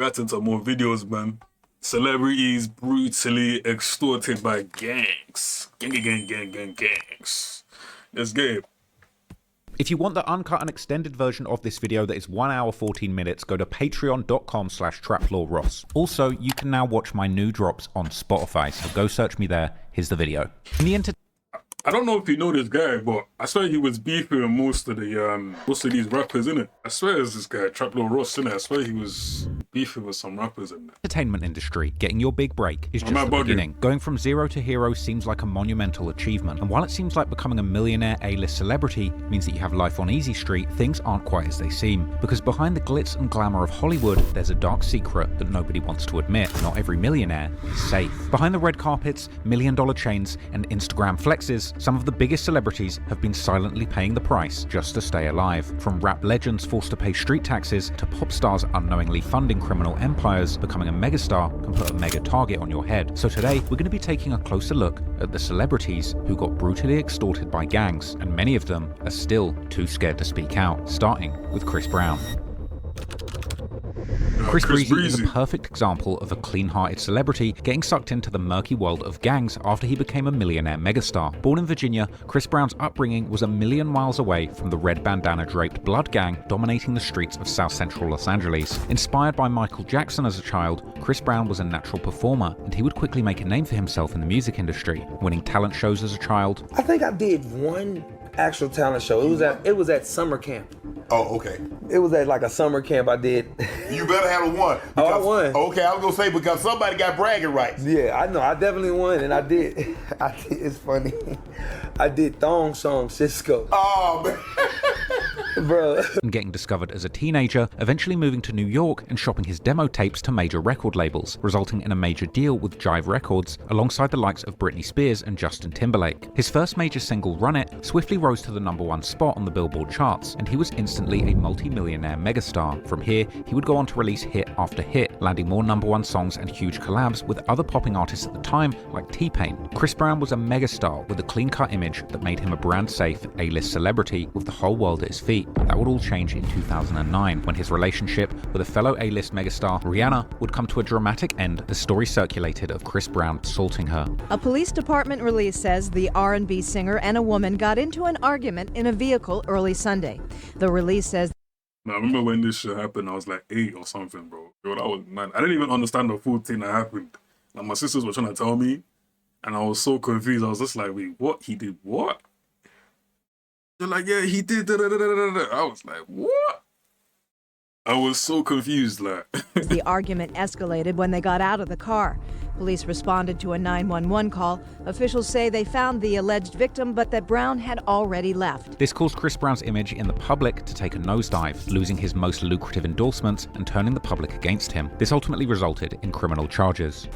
reacting to more videos, man. Celebrities brutally extorted by gangs. Gangs. Let's get it. If you want the uncut and extended version of this video that is 1 hour 14 minutes, go to patreon.com/traplawross. Also, you can now watch my new drops on Spotify, so go search me there. Here's the video. In the I don't know if you know this guy, but I swear he was beefing with most of these rappers, innit? I swear it's this guy, Traplo Ross, innit? I swear he was beefing with some rappers in there. Entertainment industry, getting your big break is just the beginning. Going from zero to hero seems like a monumental achievement, and while it seems like becoming a millionaire A-list celebrity means that you have life on easy street, things aren't quite as they seem. Because behind the glitz and glamour of Hollywood, there's a dark secret that nobody wants to admit. Not every millionaire is safe. Behind the red carpets, million-dollar chains, and Instagram flexes, some of the biggest celebrities have been silently paying the price just to stay alive. From rap legends forced to pay street taxes, to pop stars unknowingly funding criminal empires, becoming a megastar can put a mega target on your head. So today, we're going to be taking a closer look at the celebrities who got brutally extorted by gangs, and many of them are still too scared to speak out, starting with Chris Brown. Chris Breezy is a perfect example of a clean-hearted celebrity getting sucked into the murky world of gangs after he became a millionaire megastar. Born in Virginia, Chris Brown's upbringing was a million miles away from the red bandana-draped blood gang dominating the streets of South Central Los Angeles. Inspired by Michael Jackson as a child, Chris Brown was a natural performer, and he would quickly make a name for himself in the music industry, winning talent shows as a child. I think I did one actual talent show. It was at summer camp. Oh, okay. It was at like a summer camp I did. You better have won. Oh, I won. Okay, I was gonna say because somebody got bragging rights. Yeah, I know. I definitely won, and I did. It's funny. I did Thong Song Cisco. Oh man. Bro. And getting discovered as a teenager, eventually moving to New York and shopping his demo tapes to major record labels, resulting in a major deal with Jive Records, alongside the likes of Britney Spears and Justin Timberlake. His first major single, Run It, swiftly rose to the #1 spot on the Billboard charts, and he was instantly a multi-millionaire megastar. From here, he would go on to release hit after hit, landing more #1 songs and huge collabs with other popping artists at the time, like T-Pain. Chris Brown was a megastar with a clean-cut image that made him a brand-safe A-list celebrity with the whole world at his feet. But that would all change in 2009, when his relationship with a fellow A-list megastar, Rihanna, would come to a dramatic end as stories circulated of Chris Brown assaulting her. A police department release says the R&B singer and a woman got into an argument in a vehicle early Sunday. The release says, I remember when this shit happened, I was like 8 or something, bro. Yo, that was mad. I didn't even understand the full thing that happened. Like, my sisters were trying to tell me, and I was so confused. I was just like, wait, what? He did what? They're like, yeah, he did. Da, da, da, da, da. I was like, what? I was so confused, like. The argument escalated when they got out of the car. Police responded to a 911 call. Officials say they found the alleged victim, but that Brown had already left. This caused Chris Brown's image in the public to take a nosedive, losing his most lucrative endorsements and turning the public against him. This ultimately resulted in criminal charges.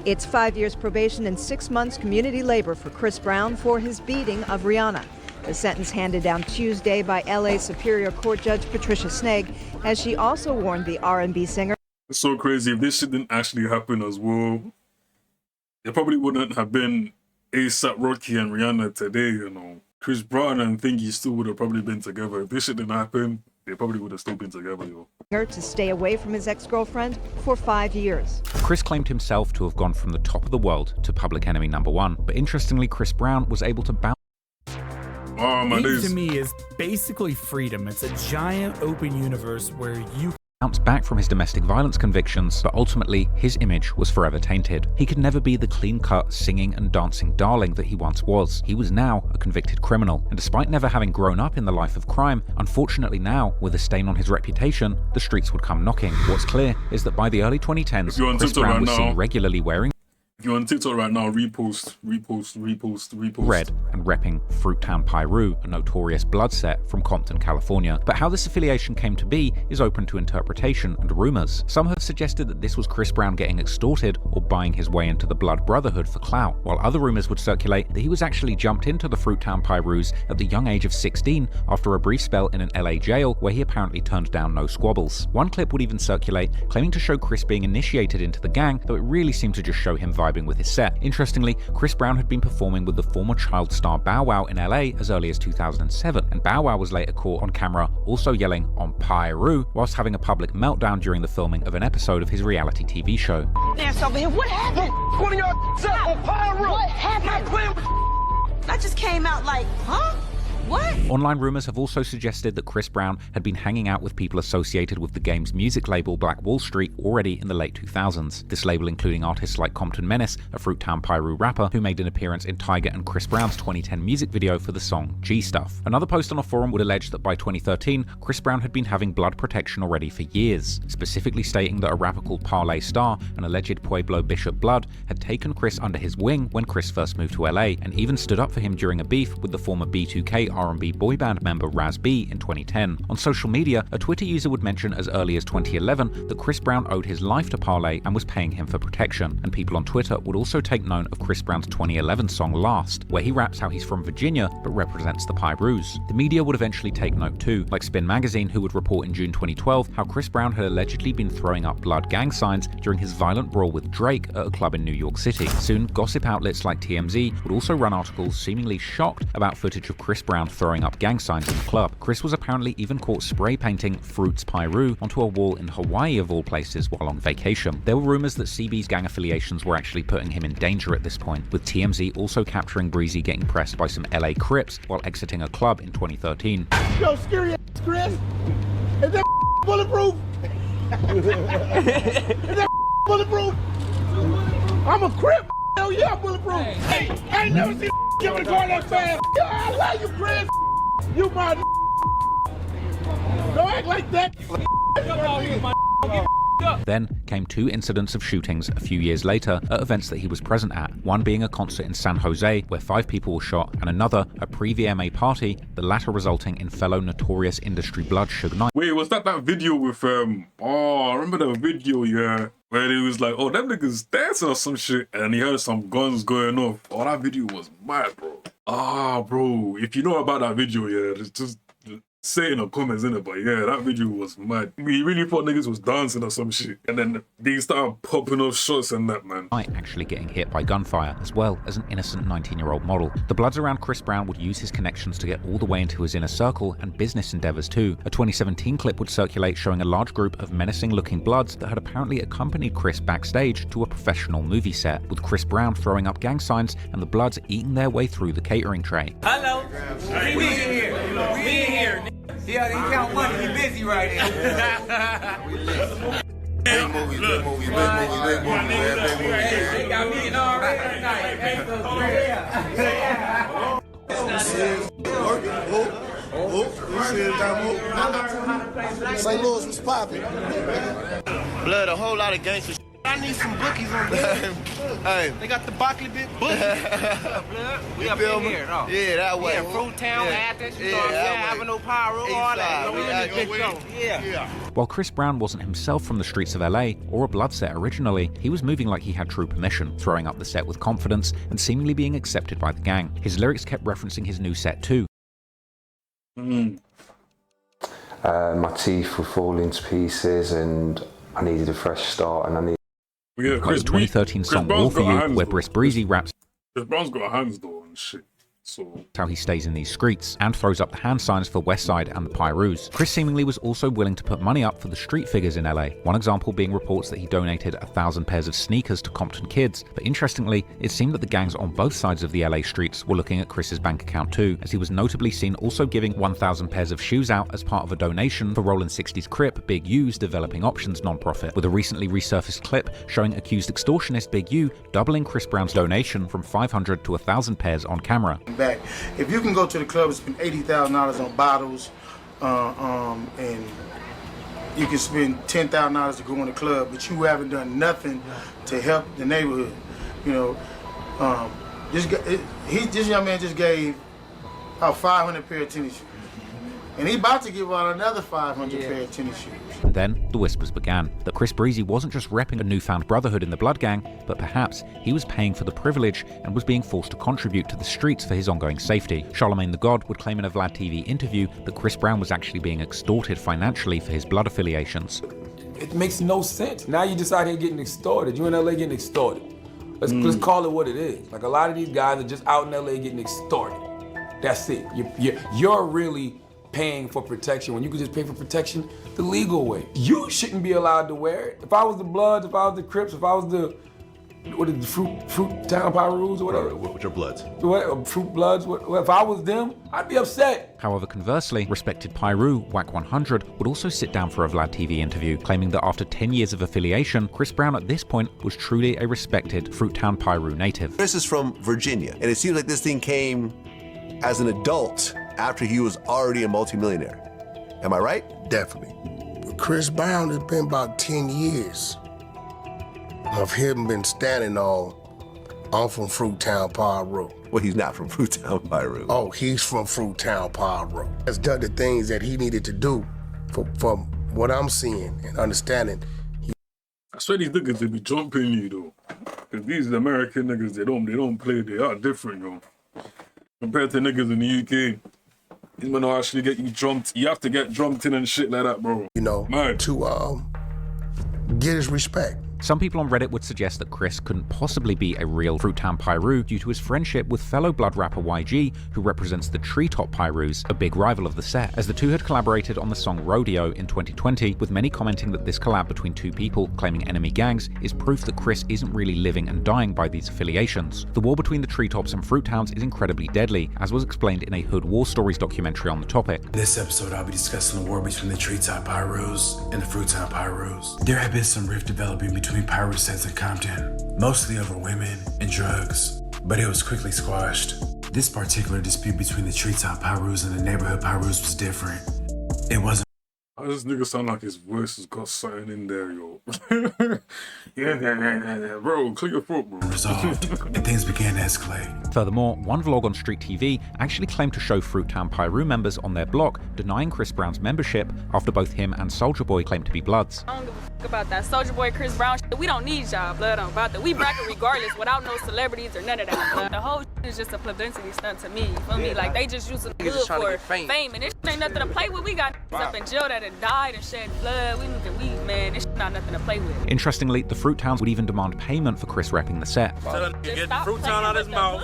It's 5 years probation and 6 months community labor for Chris Brown for his beating of Rihanna. The sentence handed down Tuesday by LA Superior Court Judge Patricia Snag, as she also warned the R&B singer. It's so crazy. If this shit didn't actually happen as well, there probably wouldn't have been A$AP Rocky and Rihanna today, you know. Chris Brown and Thingy still would have probably been together. If this shit didn't happen, they probably would have still been together, yo. To stay away from his ex-girlfriend for 5 years. Chris claimed himself to have gone from the top of the world to public enemy #1, but interestingly, Chris Brown was able to bounce. Oh, my days. To me is basically freedom. It's a giant open universe where you Bounced back from his domestic violence convictions, but ultimately his image was forever tainted. He could never be the clean-cut, singing and dancing darling that he once was. He was now a convicted criminal, and despite never having grown up in the life of crime, unfortunately now, with a stain on his reputation, the streets would come knocking. What's clear is that by the early 2010s, Chris Brown was seen regularly wearing If you're on TikTok right now, repost. red and repping Fruittown Piru, a notorious blood set from Compton, California. But how this affiliation came to be is open to interpretation and rumors. Some have suggested that this was Chris Brown getting extorted or buying his way into the Blood Brotherhood for clout, while other rumors would circulate that he was actually jumped into the Fruittown Pirus at the young age of 16 after a brief spell in an LA jail where he apparently turned down no squabbles. One clip would even circulate claiming to show Chris being initiated into the gang, though it really seemed to just show him vibing with his set. Interestingly, Chris Brown had been performing with the former child star Bow Wow in LA as early as 2007, and Bow Wow was later caught on camera also yelling on Pyru whilst having a public meltdown during the filming of an episode of his reality TV show. Dance over here. What happened? One of y'all on Pyru. What happened? I just came out like, huh? What? Online rumors have also suggested that Chris Brown had been hanging out with people associated with the game's music label Black Wall Street already in the late 2000s. This label including artists like Compton Menace, a Fruittown Pyru rapper who made an appearance in Tyga and Chris Brown's 2010 music video for the song G Stuff. Another post on a forum would allege that by 2013, Chris Brown had been having blood protection already for years, specifically stating that a rapper called Parlay Star, an alleged Pueblo Bishop Blood, had taken Chris under his wing when Chris first moved to LA and even stood up for him during a beef with the former B2K R&B boy band member Raz B in 2010. On social media, a Twitter user would mention as early as 2011 that Chris Brown owed his life to Parlay and was paying him for protection, and people on Twitter would also take note of Chris Brown's 2011 song Last, where he raps how he's from Virginia but represents the Pyrus. The media would eventually take note too, like Spin Magazine, who would report in June 2012 how Chris Brown had allegedly been throwing up blood gang signs during his violent brawl with Drake at a club in New York City. Soon, gossip outlets like TMZ would also run articles seemingly shocked about footage of Chris Brown throwing up gang signs in the club. Chris was apparently even caught spray painting Fruits Pyru onto a wall in Hawaii of all places while on vacation. There were rumors that CB's gang affiliations were actually putting him in danger at this point, with TMZ also capturing Breezy getting pressed by some LA Crips while exiting a club in 2013. Yo, scary ass Chris. Is that bulletproof? Is that bulletproof? I'm a Crip. Hell yeah, bulletproof. Hey, I ain't never seen get in the car that fast. I love you, Chris. You my don't act like that. Then came two incidents of shootings a few years later at events that he was present at, one being a concert in San Jose where 5 people were shot, and another a pre-VMA party, the latter resulting in fellow Notorious Industry Blood Suge Knight. Wait, was that video with I remember the video, yeah, where he was like, oh, them niggas dancing or some shit, and he heard some guns going off. Oh, that video was mad, bro. Bro, if you know about that video, yeah, just say it in the comments, innit? But yeah, that video was mad. He really thought niggas was dancing or some shit. And then they started popping off shots and that, man. Actually getting hit by gunfire, as well as an innocent 19-year-old model. The Bloods around Chris Brown would use his connections to get all the way into his inner circle and business endeavors too. A 2017 clip would circulate showing a large group of menacing-looking Bloods that had apparently accompanied Chris backstage to a professional movie set, with Chris Brown throwing up gang signs and the Bloods eating their way through the catering tray. Hello, we in here. We in here. Yeah, he count money. He busy right now. Big movies, big movies, big movies, big movies, man, big movies. They got me in already tonight. St. Louis was popping. Blood, a whole lot of gangster shit. I need some bookies on there. Hey. They got the Bockley bit bookies. Blood, we up in here, though. Yeah, that way. Yeah, Fruittown, Athens, you know what I'm saying? Avenue Pyru, all that. We in this bitch, though. Yeah. While Chris Brown wasn't himself from the streets of LA or a Blood set originally, he was moving like he had true permission, throwing up the set with confidence and seemingly being accepted by the gang. His lyrics kept referencing his new set too. My teeth were falling to pieces and I needed a fresh start and I needed... Yeah, Like the 2013 song War For You, where Briss Breezy raps Chris Brown's got hands though and shit. So how he stays in these streets and throws up the hand signs for Westside and the Pyrus. Chris seemingly was also willing to put money up for the street figures in LA. One example being reports that he donated 1,000 pairs of sneakers to Compton kids. But interestingly, it seemed that the gangs on both sides of the LA streets were looking at Chris's bank account too, as he was notably seen also giving 1,000 pairs of shoes out as part of a donation for Rollin' 60s Crip Big U's Developing Options nonprofit, with a recently resurfaced clip showing accused extortionist Big U doubling Chris Brown's donation from 500 to 1,000 pairs on camera. Back. If you can go to the club and spend $80,000 on bottles, and you can spend $10,000 to go in the club, but you haven't done nothing to help the neighborhood, you know. This young man just gave out 500 pair of tennis shoes, and he about to give out another 500 pair of tennis shoes. And then the whispers began that Chris Breezy wasn't just repping a newfound brotherhood in the Blood Gang, but perhaps he was paying for the privilege and was being forced to contribute to the streets for his ongoing safety. Charlemagne the God would claim in a Vlad TV interview that Chris Brown was actually being extorted financially for his blood affiliations. It makes no sense. Now you decide you're getting extorted. You in LA getting extorted. Let's call it what it is. Like a lot of these guys are just out in LA getting extorted. That's it. You're really paying for protection when you could just pay for protection the legal way. You shouldn't be allowed to wear it. If I was the Bloods, if I was the Crips, if I was the Fruit Town Pyrus or whatever. Which are Bloods? Fruit Bloods. If I was them, I'd be upset. However, conversely, respected Pyru, Wack 100, would also sit down for a Vlad TV interview, claiming that after 10 years of affiliation, Chris Brown at this point was truly a respected Fruittown Pyru native. Chris is from Virginia, and it seems like this thing came as an adult after he was already a multimillionaire. Am I right? Definitely. Chris Brown has been about 10 years of him been standing on, I'm from Fruittown Pyru. Well, he's not from Fruittown Pyru. Oh, he's from Fruittown Pyru. Has done the things that he needed to do from what I'm seeing and understanding. I swear these niggas, they be jumping you though. Cause these American niggas, they don't play, they are different, yo. Compared to niggas in the UK. These men will actually get you jumped. You have to get jumped in and shit like that, bro. You know, to get his respect. Some people on Reddit would suggest that Chris couldn't possibly be a real Fruittown Pyru due to his friendship with fellow Blood rapper YG, who represents the Treetop Pyrus, a big rival of the set, as the two had collaborated on the song Rodeo in 2020, with many commenting that this collab between two people claiming enemy gangs is proof that Chris isn't really living and dying by these affiliations. The war between the Treetops and Fruittowns is incredibly deadly, as was explained in a Hood War Stories documentary on the topic. In this episode, I'll be discussing the war between the Treetop Pyrus and the Fruittown Pyrus. There have been some rift developing between Pyru sets in Compton, mostly over women and drugs, but it was quickly squashed. This particular dispute between the Treetop Pyrus and the neighborhood Pyrus was different. It wasn't. Why does this nigga sound like his voice has got something in there, yo? yeah, bro, clear your throat, bro. Resolved, and things began to escalate. Furthermore, one vlog on Street TV actually claimed to show Fruittown Pyru members on their block denying Chris Brown's membership after both him and Soulja Boy claimed to be Bloods. I don't give a fuck about that Soulja Boy, Chris Brown shit. We don't need y'all, blood on about that. We bracket regardless without no celebrities or none of that, blood. The whole shit is just a publicity stunt to me, you feel me? Like, they just using good for fame, and this shit ain't nothing to play with. We got up in jail that had died and shed blood. We need to weed, man. This shit not nothing to play with. Interestingly, the Fruittowns would even demand payment for Chris repping the set. Tell him to get Fruittown out of his mouth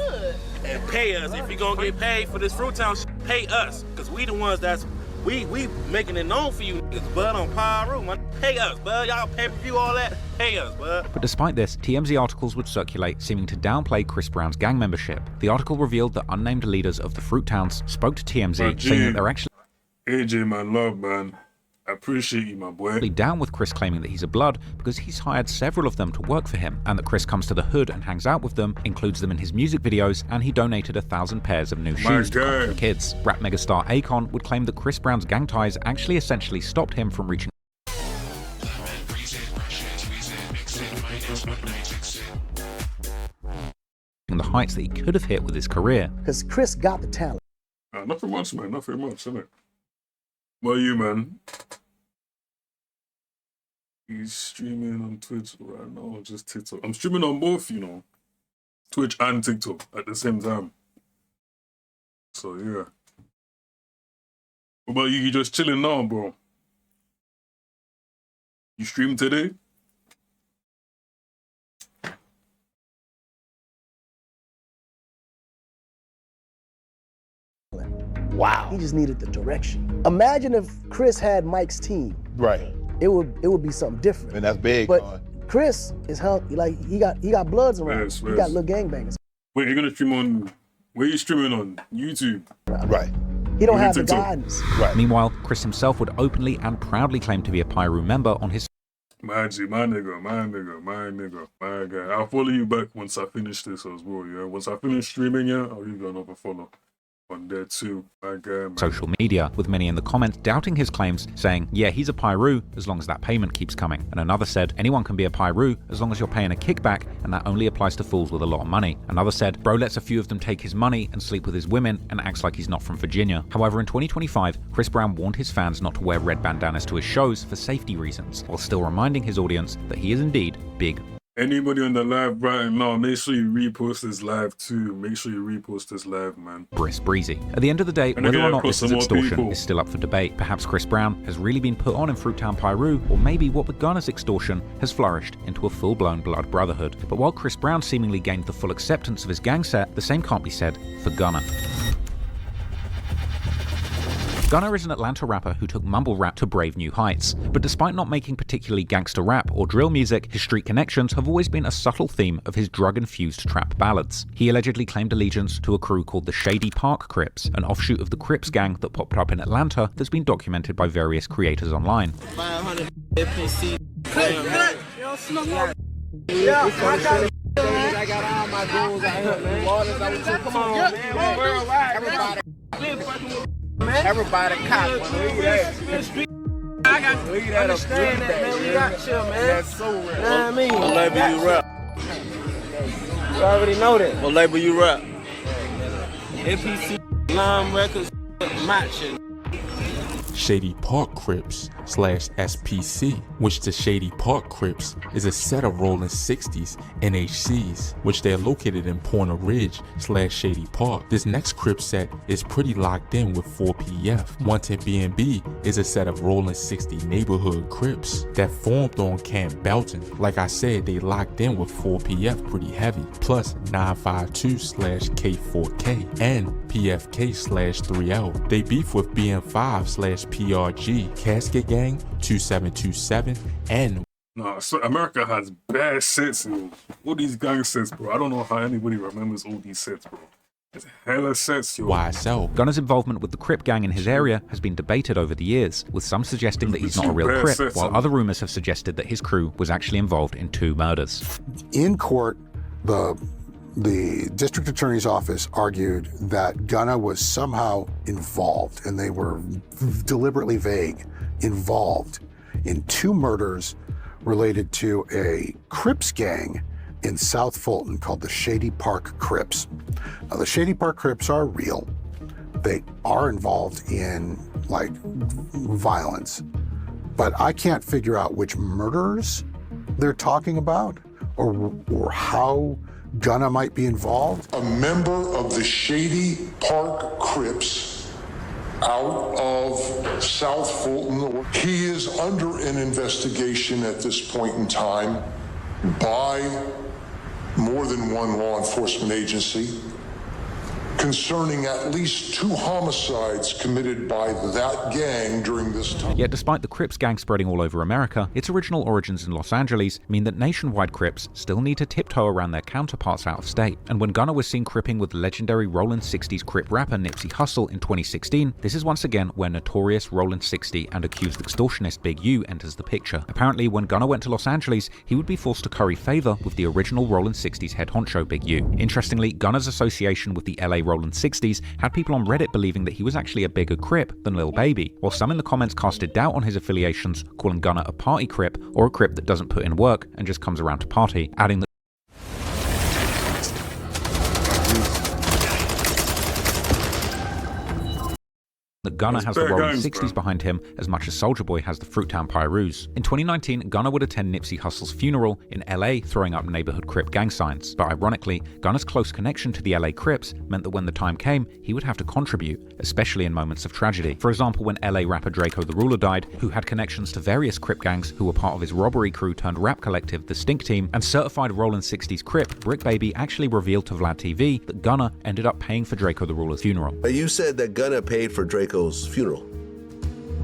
and pay us. If you're gonna get paid for this Fruittown shit, pay us. Cause we the ones that's we making it known for you niggas, bud, on Pyru, man. Pay us, bud. Y'all pay-per-view, all that. Pay us, bud. But despite this, TMZ articles would circulate seeming to downplay Chris Brown's gang membership. The article revealed that unnamed leaders of the Fruittowns spoke to TMZ saying that they're actually AJ, man, love, man. I appreciate you, my boy. Down with Chris claiming that he's a Blood because he's hired several of them to work for him, and that Chris comes to the hood and hangs out with them, includes them in his music videos, and he donated 1,000 pairs of new shoes to Compton kids. Rap megastar Akon would claim that Chris Brown's gang ties actually essentially stopped him from reaching the heights that he could have hit with his career. Because Chris got the talent. Nothing much, man. Nothing much, innit? Well, you, man. He's streaming on Twitch right now, or just TikTok. I'm streaming on both, you know. Twitch and TikTok at the same time. So, yeah. What about you? You just chilling now, bro? You stream today? Wow. He just needed the direction. Imagine if Chris had Mike's team. Right. It would be something different. And that's big. But Chris is healthy. Like he got Bloods around. Yes, he got little gangbangers. Wait, you're gonna stream on? Where you streaming on? YouTube. Right. He don't have the guidance. Right. Meanwhile, Chris himself would openly and proudly claim to be a Pyru member on his. My nigga, my guy. I'll follow you back once I finish this as well, yeah? Once I finish streaming, yeah, I'll leave you another follow on there too, my guy, man. Social media, with many in the comments doubting his claims, saying, yeah, he's a Pyru as long as that payment keeps coming. And another said, anyone can be a Pyru as long as you're paying a kickback, and that only applies to fools with a lot of money. Another said, bro lets a few of them take his money and sleep with his women and acts like he's not from Virginia. However, in 2025, Chris Brown warned his fans not to wear red bandanas to his shows for safety reasons, while still reminding his audience that he is indeed big Anybody on the live right now, make sure you repost this live too. Make sure you repost this live, man. Breezy. At the end of the day, And whether again, or not across this is some more extortion people. is still up for debate. Perhaps Chris Brown has really been put on in Fruittown Piru, or maybe what begun as extortion has flourished into a full-blown blood brotherhood. But while Chris Brown seemingly gained the full acceptance of his gang set, the same can't be said for Gunna. Gunna is an Atlanta rapper who took mumble rap to brave new heights, but despite not making particularly gangster rap or drill music, his street connections have always been a subtle theme of his drug-infused trap ballads. He allegedly claimed allegiance to a crew called the Shady Park Crips, an offshoot of the Crips gang that popped up in Atlanta that's been documented by various creators online. 500 FPC. I got all my goals out here, man. Come on, man. Worldwide. Everybody cop. I got to understand that, man. We got chill, man. That's so real. You know what I mean? What label you rap? You already know that. What label you rap? FPC, Lime Records, matching. Shady Park Crips / SPC, which the Shady Park Crips is a set of rolling 60s NHCs, which they're located in Pointer Ridge / Shady Park. This next Crip set is pretty locked in with 4PF. 110 BNB is a set of rolling 60 neighborhood Crips that formed on Camp Belton. Like I said, they locked in with 4PF pretty heavy, plus 952 / K4K and PFK / 3L. They beef with BN5 / PRG, Casket Gang, 2727, and Nah, so America has bad sets, yo. All these gang sets, bro. I don't know how anybody remembers all these sets, bro. It's hella sets, yo. YSL. Gunna's involvement with the Crip gang in his area has been debated over the years, with some suggesting that he's not a real Crip, while other rumors have suggested that his crew was actually involved in 2 murders. In court, the district attorney's office argued that Gunna was somehow involved, and they were deliberately vague, involved in 2 murders related to a Crips gang in South Fulton called the Shady Park Crips. Now, the Shady Park Crips are real. They are involved in, like, violence, but I can't figure out which murders they're talking about or how Gunna might be involved. A member of the Shady Park Crips out of South Fulton. He is under an investigation at this point in time by more than one law enforcement agency concerning at least 2 homicides committed by that gang during this time. Yet despite the Crips gang spreading all over America, its original origins in Los Angeles mean that nationwide Crips still need to tiptoe around their counterparts out of state. And when Gunna was seen cripping with legendary Rollin' 60s Crip rapper Nipsey Hussle in 2016, this is once again where notorious Rollin' 60 and accused extortionist Big U enters the picture. Apparently, when Gunna went to Los Angeles, he would be forced to curry favor with the original Rollin' 60s head honcho Big U. Interestingly, Gunna's association with the LA Rollin' 60s had people on Reddit believing that he was actually a bigger Crip than Lil Baby, while some in the comments casted doubt on his affiliations, calling Gunna a party Crip or a Crip that doesn't put in work and just comes around to party, adding that Gunna has the Rollin' 60s behind him as much as Soulja Boy has the Fruittown Pyrus. In 2019, Gunna would attend Nipsey Hussle's funeral in LA, throwing up neighborhood Crip gang signs. But ironically, Gunna's close connection to the LA Crips meant that when the time came, he would have to contribute, especially in moments of tragedy. For example, when LA rapper Draco the Ruler died, who had connections to various Crip gangs who were part of his robbery crew turned rap collective, the Stink Team, and certified Rollin' 60s Crip, Brick Baby actually revealed to Vlad TV that Gunna ended up paying for Draco the Ruler's funeral. You said that Gunna paid for Draco's funeral.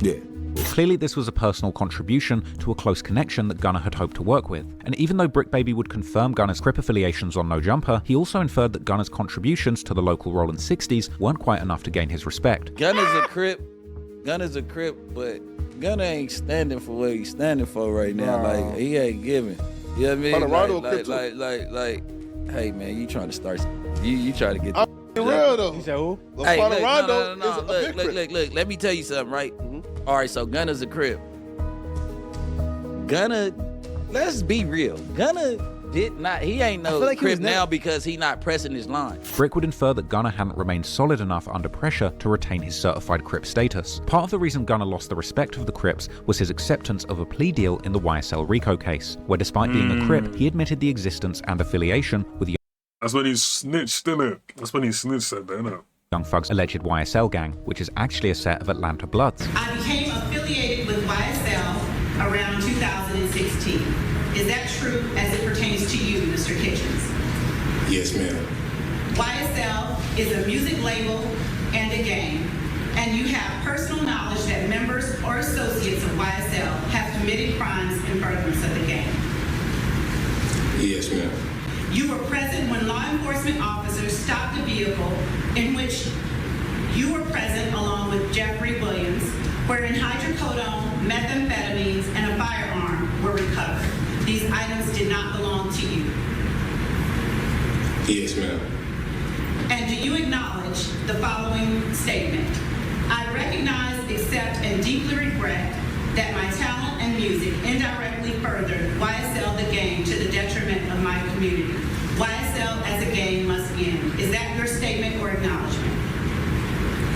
Yeah. Clearly, this was a personal contribution to a close connection that Gunna had hoped to work with. And even though Brick Baby would confirm Gunna's Crip affiliations on No Jumper, he also inferred that Gunna's contributions to the local Rollin' 60s weren't quite enough to gain his respect. Gunna's a Crip, but Gunna ain't standing for what he's standing for right now. Like, he ain't giving. You know what I mean? Like, hey man, you trying to start? You trying to get? Real though. You said who? Hey, no. Look. Let me tell you something, right? All right, so Gunna's a Crip. Gunna, let's be real. Gunna He ain't no like Crip now because he not pressing his line. Brick would infer that Gunna hadn't remained solid enough under pressure to retain his certified Crip status. Part of the reason Gunna lost the respect of the Crips was his acceptance of a plea deal in the YSL RICO case, where despite being a Crip, he admitted the existence and affiliation with That's when he snitched, innit? That's when he snitched, said that, innit? Young Thug's alleged YSL gang, which is actually a set of Atlanta Bloods. I became affiliated with YSL around 2016. Is that true as it pertains to you, Mr. Kitchens? Yes, ma'am. YSL is a music label and a gang, and you have personal knowledge that members or associates of YSL have committed crimes in furtherance of the gang. Yes, ma'am. You were present when law enforcement officers stopped a vehicle in which you were present along with Jeffrey Williams, wherein hydrocodone, methamphetamines, and a firearm were recovered. These items did not belong to you. Yes, ma'am. And do you acknowledge the following statement? I recognize, accept, and deeply regret that my talent and music indirectly furthered YSL the gang to the detriment of my community. YSL as a gang must end. Is that your statement or acknowledgement?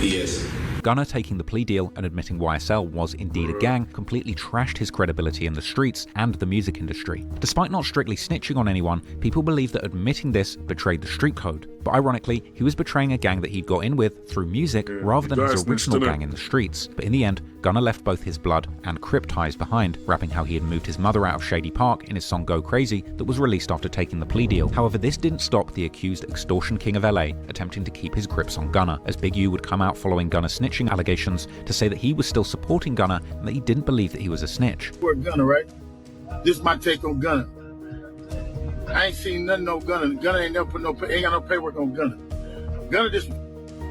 Yes. Gunna taking the plea deal and admitting YSL was indeed a gang completely trashed his credibility in the streets and the music industry. Despite not strictly snitching on anyone, people believe that admitting this betrayed the street code. But ironically, he was betraying a gang that he'd got in with through music rather than his original gang in the streets. But in the end, Gunna left both his blood and Crip ties behind, rapping how he had moved his mother out of Shady Park in his song Go Crazy that was released after taking the plea deal. However, this didn't stop the accused extortion king of LA attempting to keep his grips on Gunna, as Big U would come out following Gunna's snitching allegations to say that he was still supporting Gunna and that he didn't believe that he was a snitch. We're Gunna, right? This is my take on Gunna. I ain't seen nothing on Gunna. Gunna ain't never put ain't got no paperwork on Gunna. Gunna just,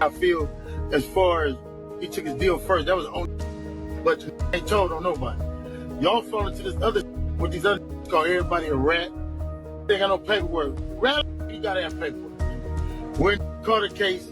I feel, as far as he took his deal first, that was the only, but ain't told on nobody. Y'all fall into this other with these other call everybody a rat. They ain't got no paperwork. Rat, you gotta have paperwork. We're in Carter case.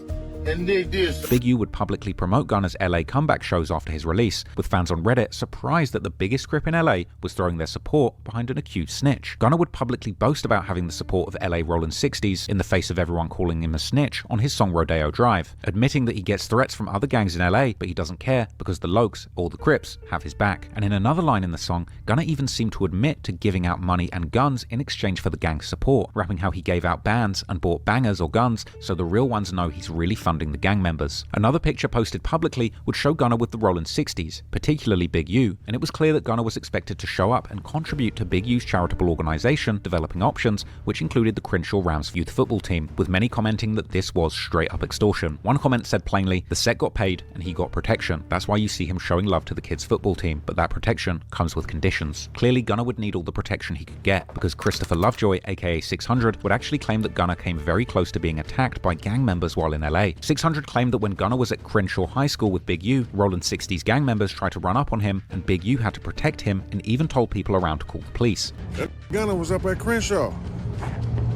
And they did. Big U would publicly promote Gunna's LA comeback shows after his release, with fans on Reddit surprised that the biggest Crip in LA was throwing their support behind an accused snitch. Gunna would publicly boast about having the support of LA Rollin' 60s in the face of everyone calling him a snitch on his song Rodeo Drive, admitting that he gets threats from other gangs in LA, but he doesn't care because the Lokes, or the Crips, have his back. And in another line in the song, Gunna even seemed to admit to giving out money and guns in exchange for the gang's support, rapping how he gave out bands and bought bangers or guns so the real ones know he's really funding the gang members. Another picture posted publicly would show Gunna with the Rollin' 60s, particularly Big U, and it was clear that Gunna was expected to show up and contribute to Big U's charitable organization, Developing Options, which included the Crenshaw Rams youth football team, with many commenting that this was straight up extortion. One comment said plainly, the set got paid and he got protection. That's why you see him showing love to the kids' football team, but that protection comes with conditions. Clearly, Gunna would need all the protection he could get, because Christopher Lovejoy, aka 600, would actually claim that Gunna came very close to being attacked by gang members while in LA. 600 claimed that when Gunna was at Crenshaw High School with Big U, Rollin' 60s gang members tried to run up on him, and Big U had to protect him and even told people around to call the police. That Gunna was up at Crenshaw.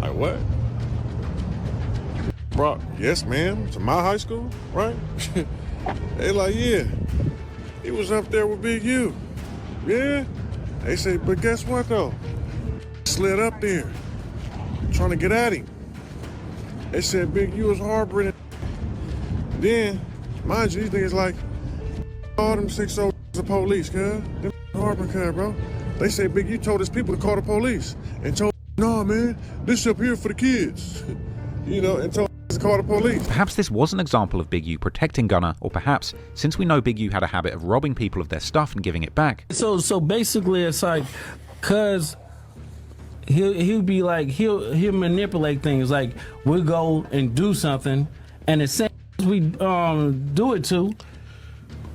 Like what? Bro, yes ma'am, to my high school, right? They like, yeah, he was up there with Big U. Yeah? They say, but guess what though? Slid up there, trying to get at him. They said Big U was harboring it. Then, mind you, these niggas like, all them 6 old the police, cuz. Them harboring, cuz, bro. They say Big U told his people to call the police. And told, nah, man, this up here for the kids. You know, and told to call the police. Perhaps this was an example of Big U protecting Gunna, or perhaps, since we know Big U had a habit of robbing people of their stuff and giving it back. So basically it's like, cuz he'll be like, he'll manipulate things. Like, we'll go and do something, and as soon as we do it to,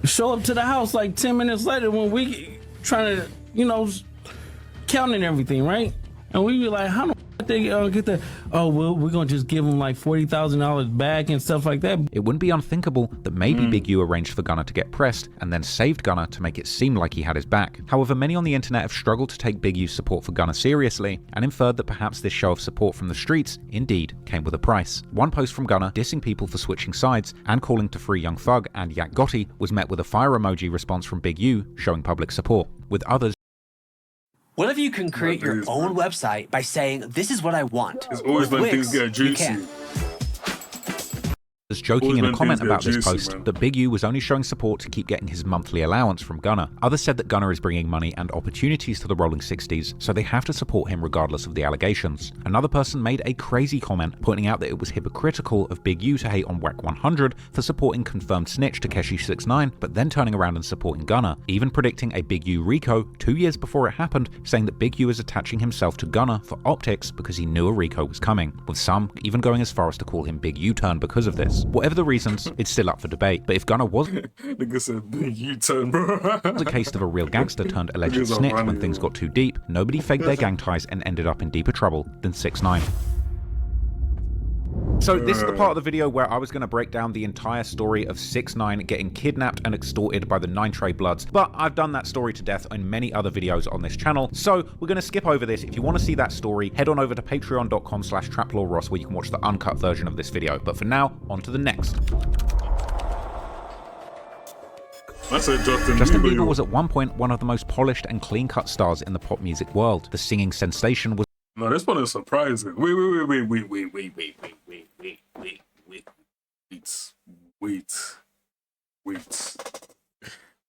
show up to the house like 10 minutes later when we trying to, you know, counting everything, right? And we be like, how the f they get that? Oh, well, we're gonna just give them like $40,000 back and stuff like that. It wouldn't be unthinkable that maybe Big U arranged for Gunna to get pressed and then saved Gunna to make it seem like he had his back. However, many on the internet have struggled to take Big U's support for Gunna seriously and inferred that perhaps this show of support from the streets indeed came with a price. One post from Gunna dissing people for switching sides and calling to free Young Thug and Yak Gotti was met with a fire emoji response from Big U showing public support, with others What if you can create your own website by saying, this is what I want? It's always when things get You juicy. can. Was joking Always in a when comment things about get this juicy, post man. that Big U was only showing support to keep getting his monthly allowance from Gunna. Others said that Gunna is bringing money and opportunities to the Rolling 60s, so they have to support him regardless of the allegations. Another person made a crazy comment pointing out that it was hypocritical of Big U to hate on Wack 100 for supporting confirmed snitch Takeshi 69, but then turning around and supporting Gunna, even predicting a Big U Rico 2 years before it happened, saying that Big U is attaching himself to Gunna for optics because he knew a Rico was coming, with some even going as far as to call him Big U-turn because of this. Whatever the reasons, it's still up for debate, but if Gunna was Nigga said big U-turn, bro. a case of a real gangster turned alleged Niggas are snitch funny, when things bro. got too deep, nobody faked their gang ties and ended up in deeper trouble than 6ix9ine. So this is the part of the video where I was going to break down the entire story of 6ix9ine getting kidnapped and extorted by the 9 Trey Bloods, but I've done that story to death in many other videos on this channel, so we're going to skip over this. If you want to see that story, head on over to patreon.com/traplawross where you can watch the uncut version of this video. But for now, on to the next. I said Justin Bieber was at one point one of the most polished and clean-cut stars in the pop music world. The singing sensation was No, this one is surprising.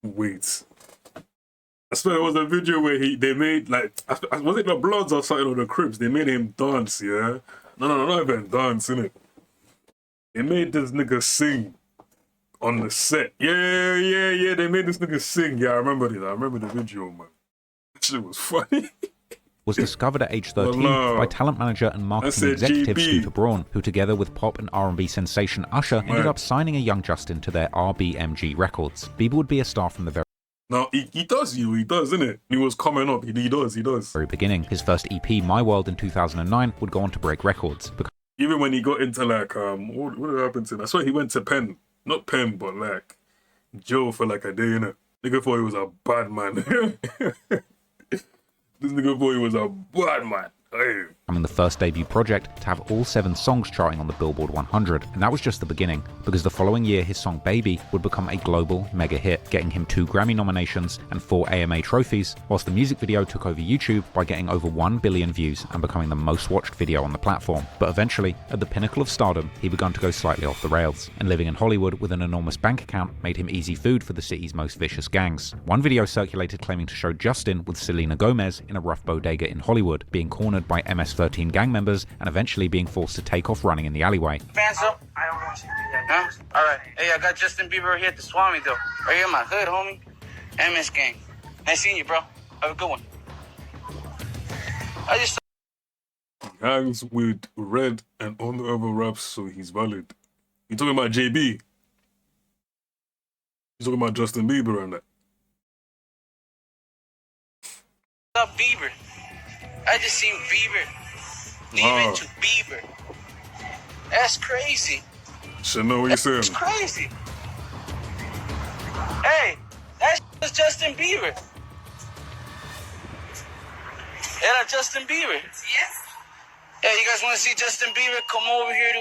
Wait. I swear there was a video where they made like, was it the Bloods or something, or the Crips? They made him dance, yeah? No, not even dance, innit? They made this nigga sing on the set. Yeah, they made this nigga sing. Yeah, I remember this. I remember the video, man. That shit was funny. was discovered at age 13 no. by talent manager and marketing executive Scooter Braun, who together with pop and R&B sensation Usher ended up signing a young Justin to their RBMG Records. Bieber would be a star from the very No, he does, isn't it? He was coming up, he does. very beginning. His first EP, My World, in 2009 would go on to break records. Even when he got into like, what happened to him? I swear he went to Penn. Not Penn, but like, Joe for like a day, innit? Nigga thought he was a bad man. This nigga thought he was a bad man. Hey. Becoming the first debut project to have all 7 songs charting on the Billboard 100, and that was just the beginning, because the following year his song Baby would become a global mega hit, getting him 2 Grammy nominations and 4 AMA trophies, whilst the music video took over YouTube by getting over 1 billion views and becoming the most watched video on the platform. But eventually, at the pinnacle of stardom, he began to go slightly off the rails, and living in Hollywood with an enormous bank account made him easy food for the city's most vicious gangs. One video circulated claiming to show Justin with Selena Gomez in a rough bodega in Hollywood, being cornered by MS-13 gang members and eventually being forced to take off running in the alleyway. Fans up? I don't want you to do that. Huh? Alright. Hey, I got Justin Bieber here at the Swami though. Right here in my hood, homie. MS gang. Nice seeing you, bro. Have a good one. I just Hangs with Red and on the other raps, so he's valid. You talking about JB? You talking about Justin Bieber and that? up Bieber. I just seen Bieber. Bieber to Bieber. That's crazy. Should know what you're saying. That's crazy. Hey, that's Justin Bieber. Yeah, Justin Bieber. Yes. Hey, you guys want to see Justin Bieber? Come over here to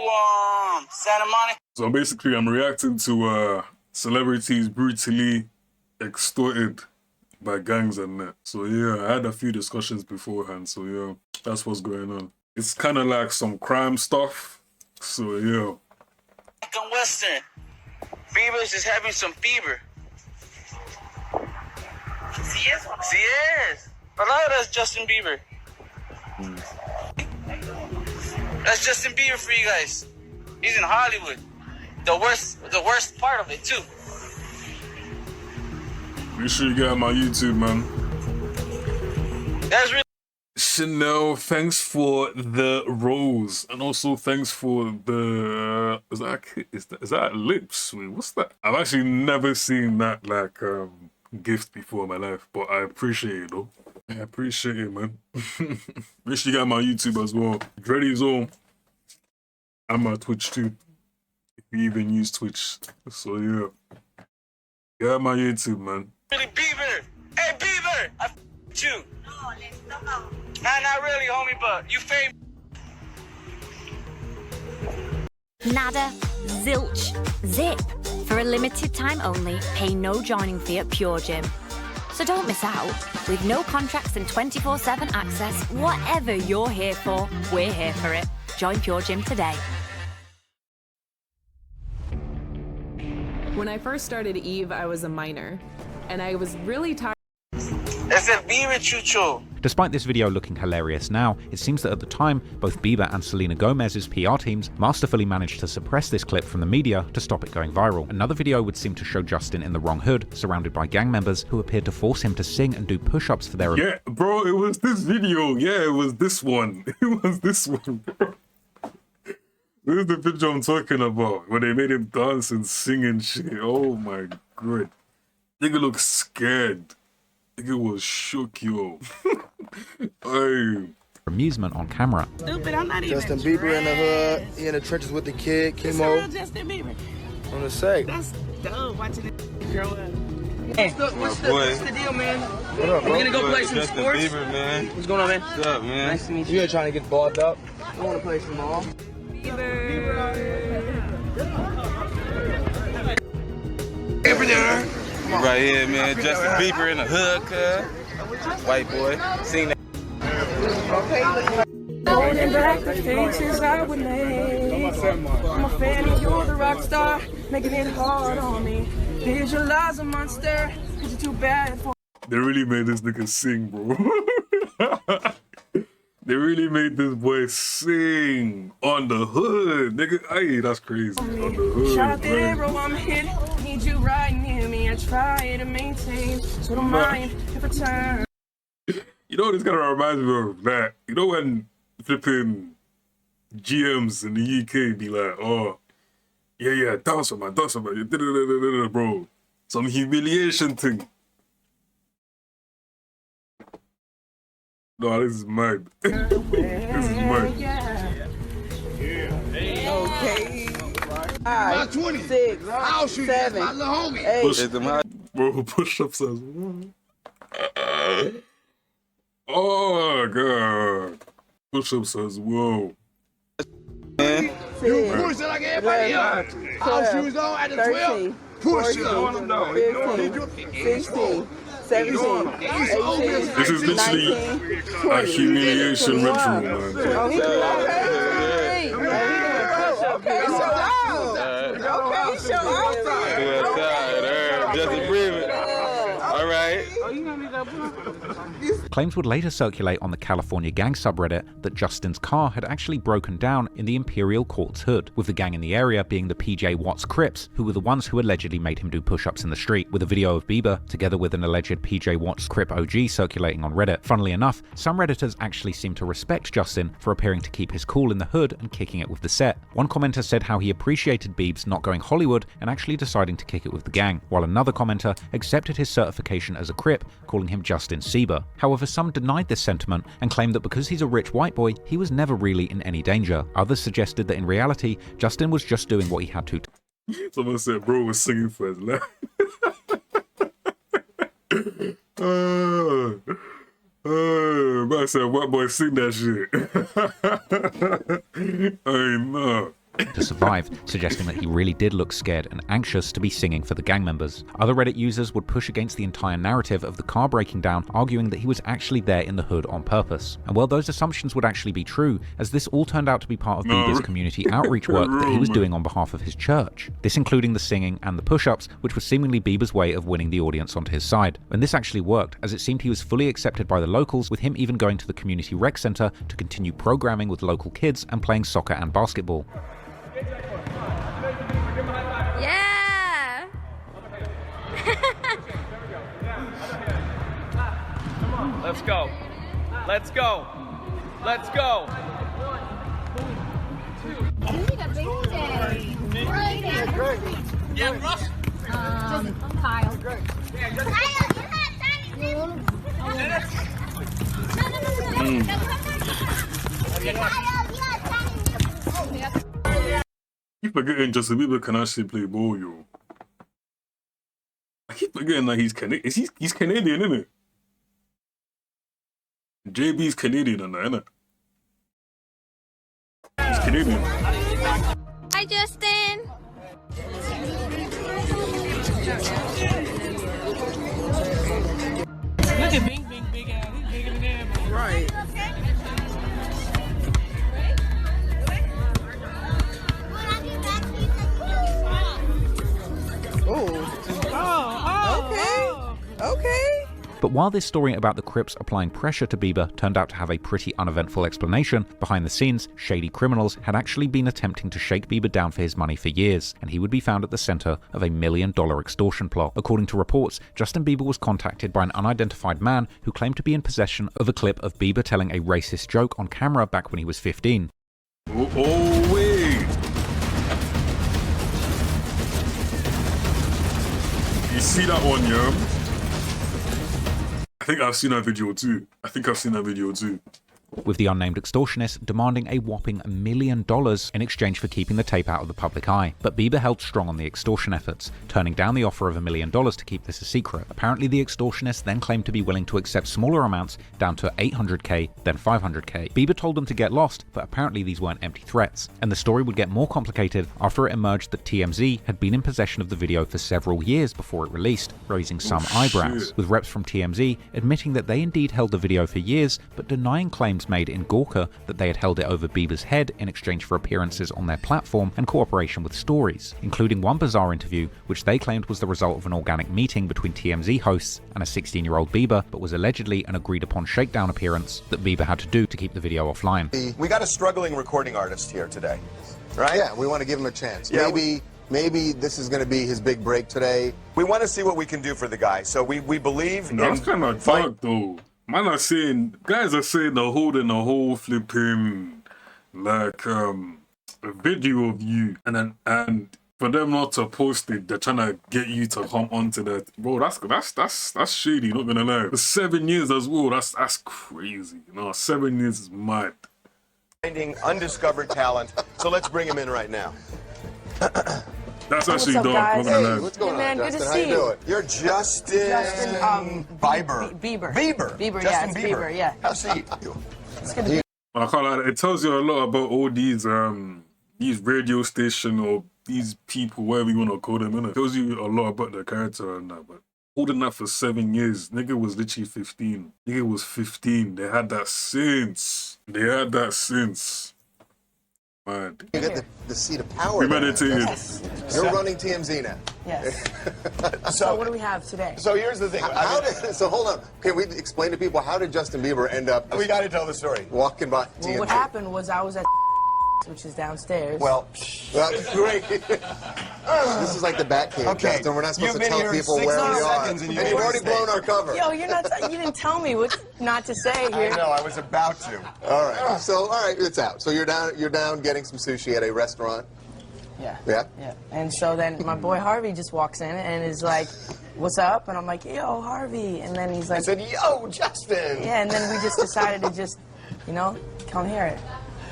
Santa Monica. So basically, I'm reacting to celebrities brutally extorted by gangs and that. So yeah, I had a few discussions beforehand. So yeah, that's what's going on. It's kind of like some crime stuff. So yeah. On Western, Bieber's just having some fever. Si es. A lot of that's Justin Bieber. That's Justin Bieber for you guys. He's in Hollywood. The worst part of it too. Make sure you get on my YouTube, man. That's really Chanel, thanks for the rose, and also thanks for the is that lips? Wait, what's that? I've actually never seen that like gift before in my life, but I appreciate it though. I appreciate it, man. Make sure you get on my YouTube as well. Dreddy's on. I'm on Twitch too. If you even use Twitch, so yeah. Get on my YouTube, man. really Bieber. Hey Bieber, I f***ed you. Nah, not really, homie, but you famous. Nada, zilch, zip. For a limited time only, pay no joining fee at Pure Gym. So don't miss out. With no contracts and 24/7 access, whatever you're here for, we're here for it. Join Pure Gym today. When I first started Eve, I was a minor, and I was really tired. Despite this video looking hilarious now, it seems that at the time, both Bieber and Selena Gomez's PR teams masterfully managed to suppress this clip from the media to stop it going viral. Another video would seem to show Justin in the wrong hood, surrounded by gang members who appeared to force him to sing and do push-ups for their... Yeah, bro, it was this video. Yeah, it was this one. It was this one, bro. This is the video I'm talking about, where they made him dance and sing and shit. Oh my god. Nigga looked scared. Nigga was shook, yo. Hey. Amusement on camera. Stupid, I'm not even Justin Bieber in the hood, he in the trenches with the kid, chemo. Justin Bieber. On the sake. That's dope, watching it grow up. Hey, What's the deal, man? What up, bro? We're gonna go play some Justin sports. Bieber, man. What's going on, man? What's up, man? Nice to meet you. You ain't trying to get balled up. I want to play some ball. Right here, man. Justin Bieber in the hood, cuz. White boy. Seen that. Holding back the faces I would make. I'm a fan of you're the rock star, making it hard on me. Visualize a monster, cause you're too bad for. They really made this nigga sing, bro. They really made this boy sing on the hood, nigga. Hey, that's crazy. On the hood. Shot the arrow, I'm hit. Need you right near me. I try to maintain, so don't mind if I turn. You know what this kind of reminds me of? That, you know when flipping GMs in the UK be like, oh, yeah, dance for my, bro. Some humiliation thing. No, this is mad. This is mad. Okay. 5, 26, I'll shoot 7, my little homie. 8. Bro, push-ups as well. Oh, God. Push-ups as well. You push it like everybody else. Our shoes on at the 12. Push it. 15, 16. 17, 18, this is literally 19, a humiliation ritual, man. Justin Bieber. All right. Claims would later circulate on the California gang subreddit that Justin's car had actually broken down in the Imperial Court's hood, with the gang in the area being the PJ Watts Crips, who were the ones who allegedly made him do push-ups in the street, with a video of Bieber, together with an alleged PJ Watts Crip OG circulating on Reddit. Funnily enough, some Redditors actually seem to respect Justin for appearing to keep his cool in the hood and kicking it with the set. One commenter said how he appreciated Biebs not going Hollywood and actually deciding to kick it with the gang, while another commenter accepted his certification as a Crip, calling him Justin Sieber. However, some denied this sentiment and claimed that because he's a rich white boy, he was never really in any danger. Others suggested that in reality, Justin was just doing what he had to. Someone said bro was singing for his life. I said white boy sing that shit. I know. To survive, suggesting that he really did look scared and anxious to be singing for the gang members. Other Reddit users would push against the entire narrative of the car breaking down, arguing that he was actually there in the hood on purpose. And well, those assumptions would actually be true, as this all turned out to be part of Bieber's community outreach work that he was doing on behalf of his church. This including the singing and the push-ups, which was seemingly Bieber's way of winning the audience onto his side. And this actually worked, as it seemed he was fully accepted by the locals, with him even going to the community rec center to continue programming with local kids and playing soccer and basketball. Yeah! Let's go. Let's go. Let's go. Yeah, Russ. Kyle. I keep forgetting Justin Bieber can actually play ball, yo. I keep forgetting that he's Canadian. He's Canadian, isn't it? JB's Canadian, isn't it? He's Canadian. Hi, Justin. Look at Bing Bing big ass. He's bigger than everybody. Right. Okay. But while this story about the Crips applying pressure to Bieber turned out to have a pretty uneventful explanation, behind the scenes, shady criminals had actually been attempting to shake Bieber down for his money for years, and he would be found at the center of a $1 million extortion plot. According to reports, Justin Bieber was contacted by an unidentified man who claimed to be in possession of a clip of Bieber telling a racist joke on camera back when he was 15. Oh, wait. You see that one, yeah? I think I've seen that video too. With the unnamed extortionist demanding a whopping $1 million in exchange for keeping the tape out of the public eye. But Bieber held strong on the extortion efforts, turning down the offer of $1 million to keep this a secret. Apparently the extortionist then claimed to be willing to accept smaller amounts down to $800K, then $500K. Bieber told them to get lost, but apparently these weren't empty threats. And the story would get more complicated after it emerged that TMZ had been in possession of the video for several years before it released, raising some eyebrows, with reps from TMZ admitting that they indeed held the video for years, but denying claims made in Gawker that they had held it over Bieber's head in exchange for appearances on their platform and cooperation with stories, including one bizarre interview which they claimed was the result of an organic meeting between TMZ hosts and a 16-year-old Bieber, but was allegedly an agreed-upon shakedown appearance that Bieber had to do to keep the video offline. We got a struggling recording artist here today, right? Yeah, we want to give him a chance. Yeah, Maybe this is going to be his big break today. We want to see what we can do for the guy, so we believe That's kind of dark, though. Guys are saying they're holding the whole flipping, like, a video of you, and for them not to post it, they're trying to get you to come onto that. Bro, that's shady, not gonna lie. For 7 years as well, that's crazy. 7 years is mad. Finding undiscovered talent, so let's bring him in right now. That's actually What's up, dark. guys? Hey, what's going man, on, good to Justin? see How you you. doing? You're Justin Bieber. Bieber, yeah, Justin it's Bieber, yeah. How see you? It's good to be. I can't lie, it tells you a lot about all these radio station or these people, whatever you want to call them, innit? It tells you a lot about the character and that, but holding that for 7 years, nigga was literally 15. Nigga was 15. They had that since. Man. You get the seat of power. Premeditated. Yes. You're running TMZ now. Yes. So what do we have today? So here's the thing. So hold on. Can we explain to people, how did Justin Bieber end up? We got to tell the story. Walking by TMZ. Well, what happened was I was at which is downstairs. Well, that's great. This is like the Bat Cave, Okay. Justin. We're not supposed to tell people where we are. And you've already blown our cover. Yo, you didn't tell me what not to say here. I know, I was about to. All right, it's out. So you're down getting some sushi at a restaurant. Yeah. Yeah? Yeah. And so then my boy Harvey just walks in and is like, what's up? And I'm like, yo, Harvey. And then he's like... I said, yo, Justin. Yeah, and then we just decided to just, come hear it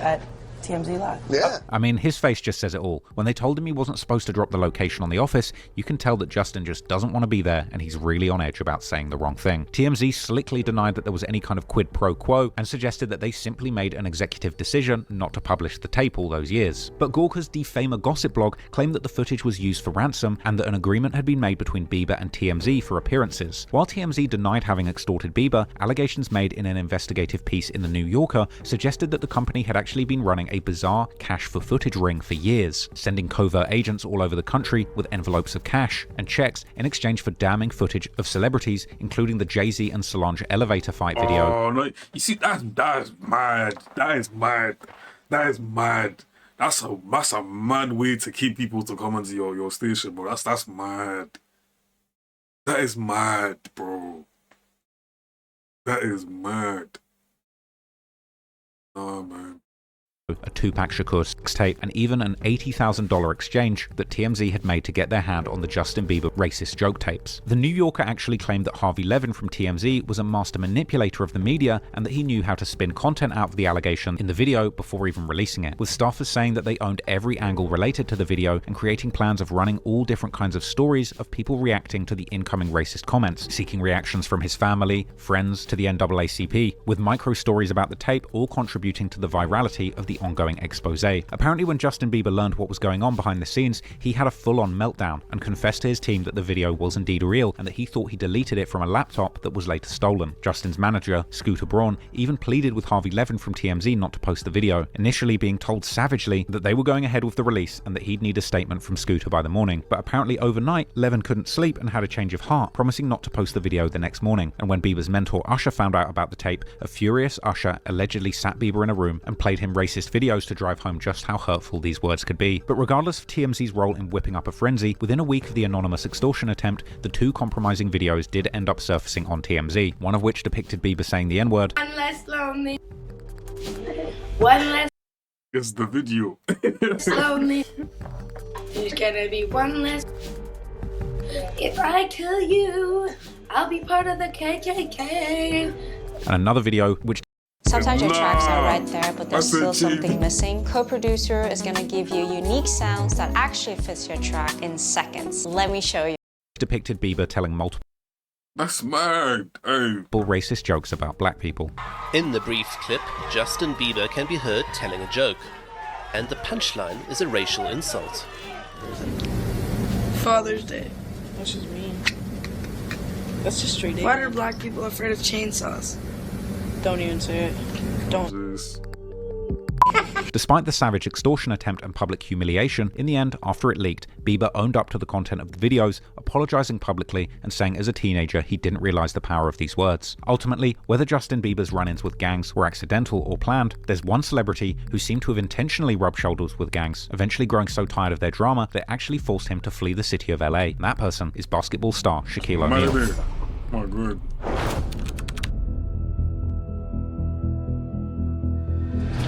at TMZ Live. Yeah. I mean, his face just says it all. When they told him he wasn't supposed to drop the location on The Office, you can tell that Justin just doesn't want to be there and he's really on edge about saying the wrong thing. TMZ slickly denied that there was any kind of quid pro quo and suggested that they simply made an executive decision not to publish the tape all those years. But Gawker's Defamer Gossip blog claimed that the footage was used for ransom and that an agreement had been made between Bieber and TMZ for appearances. While TMZ denied having extorted Bieber, allegations made in an investigative piece in The New Yorker suggested that the company had actually been running a bizarre cash for footage ring for years, sending covert agents all over the country with envelopes of cash and checks in exchange for damning footage of celebrities, including the Jay-Z and Solange elevator fight video. Oh no! You see, that's mad. That is mad. That's a mad way to keep people to come into your station, bro. That's mad. That is mad, bro. That is mad. Oh man. A Tupac Shakur tape, and even an $80,000 exchange that TMZ had made to get their hand on the Justin Bieber racist joke tapes. The New Yorker actually claimed that Harvey Levin from TMZ was a master manipulator of the media and that he knew how to spin content out of the allegation in the video before even releasing it, with staffers saying that they owned every angle related to the video and creating plans of running all different kinds of stories of people reacting to the incoming racist comments, seeking reactions from his family, friends, to the NAACP, with micro stories about the tape all contributing to the virality of the the ongoing expose. Apparently when Justin Bieber learned what was going on behind the scenes, he had a full-on meltdown and confessed to his team that the video was indeed real and that he thought he deleted it from a laptop that was later stolen. Justin's manager, Scooter Braun, even pleaded with Harvey Levin from TMZ not to post the video, initially being told savagely that they were going ahead with the release and that he'd need a statement from Scooter by the morning. But apparently overnight, Levin couldn't sleep and had a change of heart, promising not to post the video the next morning. And when Bieber's mentor Usher found out about the tape, a furious Usher allegedly sat Bieber in a room and played him racist videos to drive home just how hurtful these words could be. But regardless of TMZ's role in whipping up a frenzy, within a week of the anonymous extortion attempt, the two compromising videos did end up surfacing on TMZ, one of which depicted Bieber saying the N-word. One less lonely. One less. It's the video. Lonely. There's gonna be one less. If I kill you, I'll be part of the KKK. And another video which sometimes your tracks are right there, but there's still something missing. Co-producer is going to give you unique sounds that actually fits your track in seconds. Let me show you. Depicted Bieber telling multiple That's mad. Hey. racist jokes about black people. In the brief clip, Justin Bieber can be heard telling a joke, and the punchline is a racial insult. Father's Day. What does it mean? That's just straight. Why are black people afraid of chainsaws? Don't even say it. Don't. Despite the savage extortion attempt and public humiliation, in the end, after it leaked, Bieber owned up to the content of the videos, apologizing publicly and saying as a teenager he didn't realize the power of these words. Ultimately, whether Justin Bieber's run-ins with gangs were accidental or planned, there's one celebrity who seemed to have intentionally rubbed shoulders with gangs, eventually growing so tired of their drama that it actually forced him to flee the city of LA. And that person is basketball star Shaquille O'Neal. Oh, good.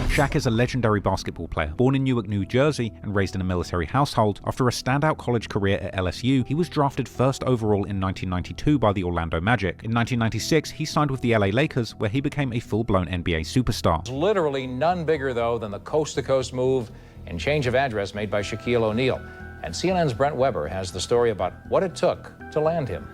Shaq is a legendary basketball player. Born in Newark, New Jersey, and raised in a military household, after a standout college career at LSU, he was drafted first overall in 1992 by the Orlando Magic. In 1996, he signed with the LA Lakers, where he became a full-blown NBA superstar. Literally none bigger, though, than the coast-to-coast move and change of address made by Shaquille O'Neal. And CNN's Brent Weber has the story about what it took to land him.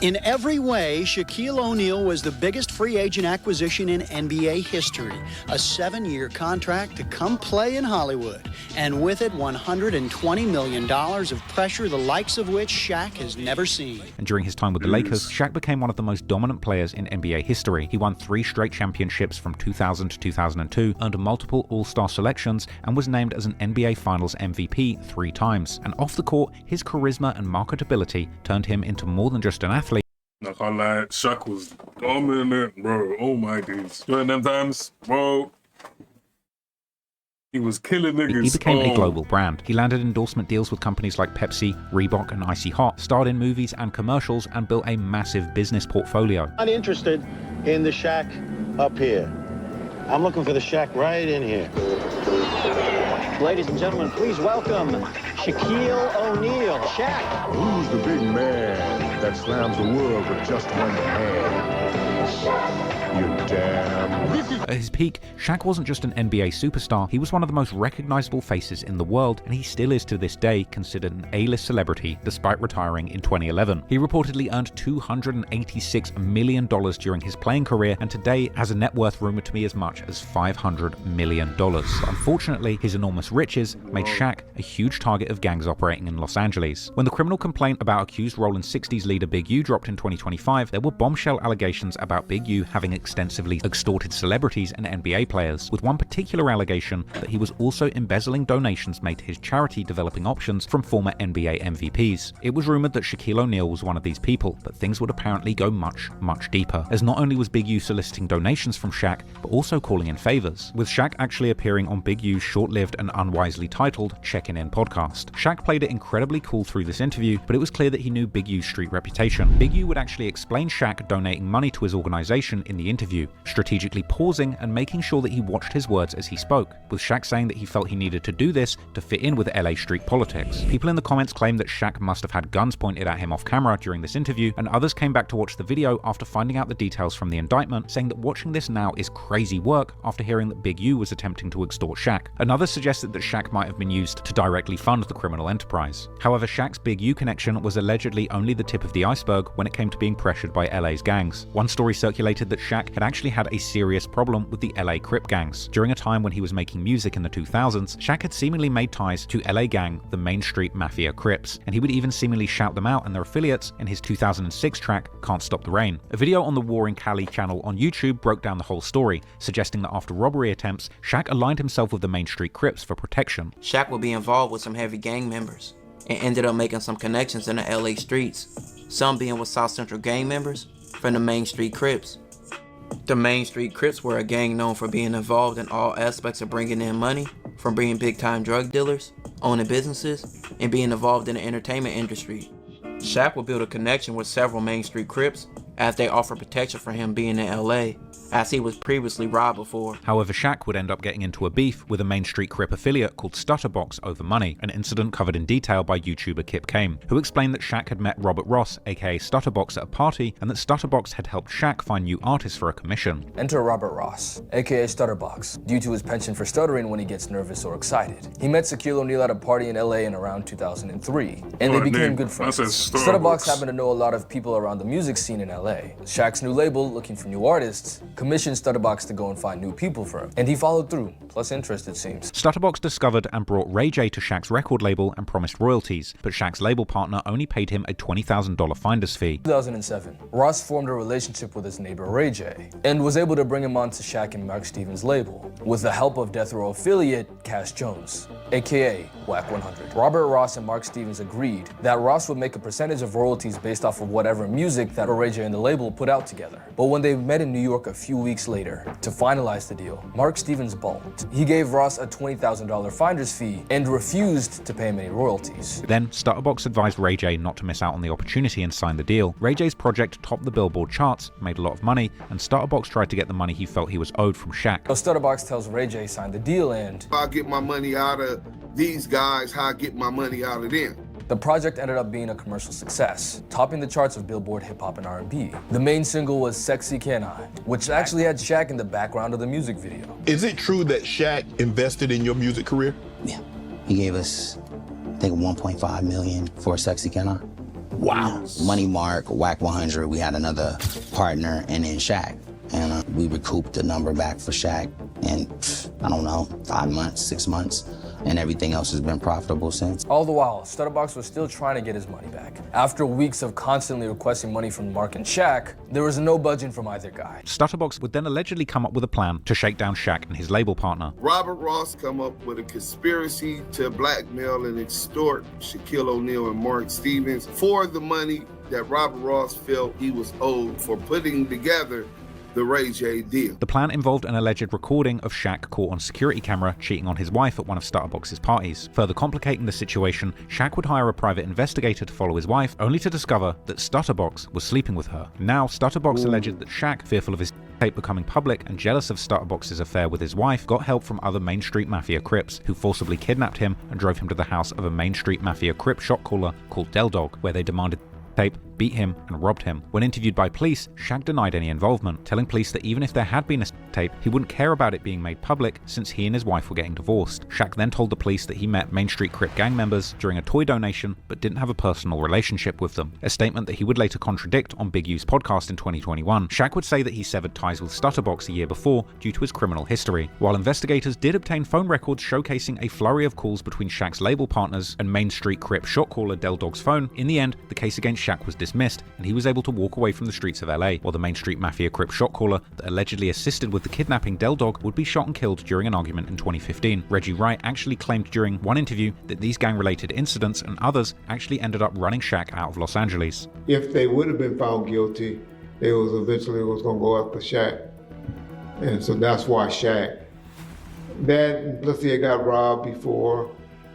In every way, Shaquille O'Neal was the biggest free agent acquisition in NBA history. A 7-year contract to come play in Hollywood. And with it, $120 million of pressure, the likes of which Shaq has never seen. And during his time with the Lakers, Shaq became one of the most dominant players in NBA history. He won 3 straight championships from 2000 to 2002, earned multiple All-Star selections, and was named as an NBA Finals MVP 3 times. And off the court, his charisma and marketability turned him into more than just an athlete. I can't lie, Shaq was dominant, bro. Oh my days. During them times, bro, he was killing niggas. He became a global brand. He landed endorsement deals with companies like Pepsi, Reebok, and Icy Hot, starred in movies and commercials, and built a massive business portfolio. I'm interested in the Shaq up here. I'm looking for the Shaq right in here. Ladies and gentlemen, please welcome Shaquille O'Neal. Shaq. Who's the big man that slams the world with just one hand? You damn. At his peak, Shaq wasn't just an NBA superstar, he was one of the most recognizable faces in the world, and he still is to this day considered an A-list celebrity despite retiring in 2011. He reportedly earned $286 million during his playing career, and today has a net worth rumored to be as much as $500 million. But unfortunately, his enormous riches made Shaq a huge target of gangs operating in Los Angeles. When the criminal complaint about accused Rolling 60s leader Big U dropped in 2025, there were bombshell allegations about Big U having extensively extorted celebrities and NBA players, with one particular allegation that he was also embezzling donations made to his charity Developing Options from former NBA MVPs. It was rumored that Shaquille O'Neal was one of these people, but things would apparently go much, much deeper, as not only was Big U soliciting donations from Shaq, but also calling in favors, with Shaq actually appearing on Big U's short-lived and unwisely titled Checkin' In podcast. Shaq played it incredibly cool through this interview, but it was clear that he knew Big U's street reputation. Big U would actually explain Shaq donating money to his organization in the interview, strategically pausing and making sure that he watched his words as he spoke, with Shaq saying that he felt he needed to do this to fit in with LA street politics. People in the comments claimed that Shaq must have had guns pointed at him off camera during this interview, and others came back to watch the video after finding out the details from the indictment, saying that watching this now is crazy work after hearing that Big U was attempting to extort Shaq. Another suggested that Shaq might have been used to directly fund the criminal enterprise. However, Shaq's Big U connection was allegedly only the tip of the iceberg when it came to being pressured by LA's gangs. One story circulated that Shaq had actually had a serious problem problem with the LA Crip gangs. During a time when he was making music in the 2000s, Shaq had seemingly made ties to LA gang, the Main Street Mafia Crips, and he would even seemingly shout them out and their affiliates in his 2006 track, Can't Stop the Rain. A video on the War in Cali channel on YouTube broke down the whole story, suggesting that after robbery attempts, Shaq aligned himself with the Main Street Crips for protection. Shaq would be involved with some heavy gang members and ended up making some connections in the LA streets, some being with South Central gang members from the Main Street Crips. The Main Street Crips were a gang known for being involved in all aspects of bringing in money, from being big-time drug dealers, owning businesses, and being involved in the entertainment industry. Shaq would build a connection with several Main Street Crips as they offered protection for him being in LA, as he was previously robbed before. However, Shaq would end up getting into a beef with a Main Street Crip affiliate called Stutterbox over money, an incident covered in detail by YouTuber Kip Kame, who explained that Shaq had met Robert Ross, aka Stutterbox, at a party, and that Stutterbox had helped Shaq find new artists for a commission. Enter Robert Ross, aka Stutterbox, due to his penchant for stuttering when he gets nervous or excited. He met Shaquille O'Neal at a party in LA in around 2003, and they became good friends. Stutterbox happened to know a lot of people around the music scene in LA. Shaq's new label, looking for new artists, commissioned Stutterbox to go and find new people for him, and he followed through, plus interest it seems. Stutterbox discovered and brought Ray J to Shaq's record label and promised royalties, but Shaq's label partner only paid him a $20,000 finder's fee. 2007, Ross formed a relationship with his neighbor Ray J, and was able to bring him onto Shaq and Mark Stevens' label, with the help of Death Row affiliate Cash Jones, aka Wack 100. Robert Ross and Mark Stevens agreed that Ross would make a percentage of royalties based off of whatever music that Ray J and the label put out together. But when they met in New York a few weeks later to finalize the deal, Mark Stevens balked. He gave Ross a $20,000 finder's fee and refused to pay him any royalties. Then, Stutterbox advised Ray J not to miss out on the opportunity and sign the deal. Ray J's project topped the Billboard charts, made a lot of money, and Stutterbox tried to get the money he felt he was owed from Shaq. So Stutterbox tells Ray J sign the deal, and I get my money out of these guys, how I get my money out of them. The project ended up being a commercial success, topping the charts of Billboard Hip Hop and R&B. The main single was Sexy Can I, which actually had Shaq in the background of the music video. Is it true that Shaq invested in your music career? Yeah, he gave us, I think, 1.5 million for Sexy Can I. Wow. Money Mark, Wack 100, we had another partner, and then Shaq. And we recouped the number back for Shaq in, I don't know, 5 months, 6 months. And everything else has been profitable since. All the while, Stutterbox was still trying to get his money back. After weeks of constantly requesting money from Mark and Shaq, there was no budging from either guy. Stutterbox would then allegedly come up with a plan to shake down Shaq and his label partner. Robert Ross come up with a conspiracy to blackmail and extort Shaquille O'Neal and Mark Stevens for the money that Robert Ross felt he was owed for putting together the Ray J deal. The plan involved an alleged recording of Shaq caught on security camera cheating on his wife at one of Stutterbox's parties. Further complicating the situation, Shaq would hire a private investigator to follow his wife, only to discover that Stutterbox was sleeping with her. Now, Stutterbox alleged that Shaq, fearful of his tape becoming public and jealous of Stutterbox's affair with his wife, got help from other Main Street Mafia Crips, who forcibly kidnapped him and drove him to the house of a Main Street Mafia Crip shot caller called Del Dog, where they demanded tape, beat him, and robbed him. When interviewed by police, Shaq denied any involvement, telling police that even if there had been a tape, he wouldn't care about it being made public since he and his wife were getting divorced. Shaq then told the police that he met Main Street Crip gang members during a toy donation but didn't have a personal relationship with them, a statement that he would later contradict on Big U's podcast in 2021. Shaq would say that he severed ties with Stutterbox a year before due to his criminal history. While investigators did obtain phone records showcasing a flurry of calls between Shaq's label partners and Main Street Crip shot caller Del Dog's phone, in the end, the case against Shaq was dismissed, and he was able to walk away from the streets of LA, while the Main Street Mafia Crip shot caller that allegedly assisted with the kidnapping Del Dog would be shot and killed during an argument in 2015. Reggie Wright actually claimed during one interview that these gang-related incidents and others actually ended up running Shaq out of Los Angeles. If they would have been found guilty, they was eventually going to go after Shaq. And so that's why Shaq. Let's say, got robbed before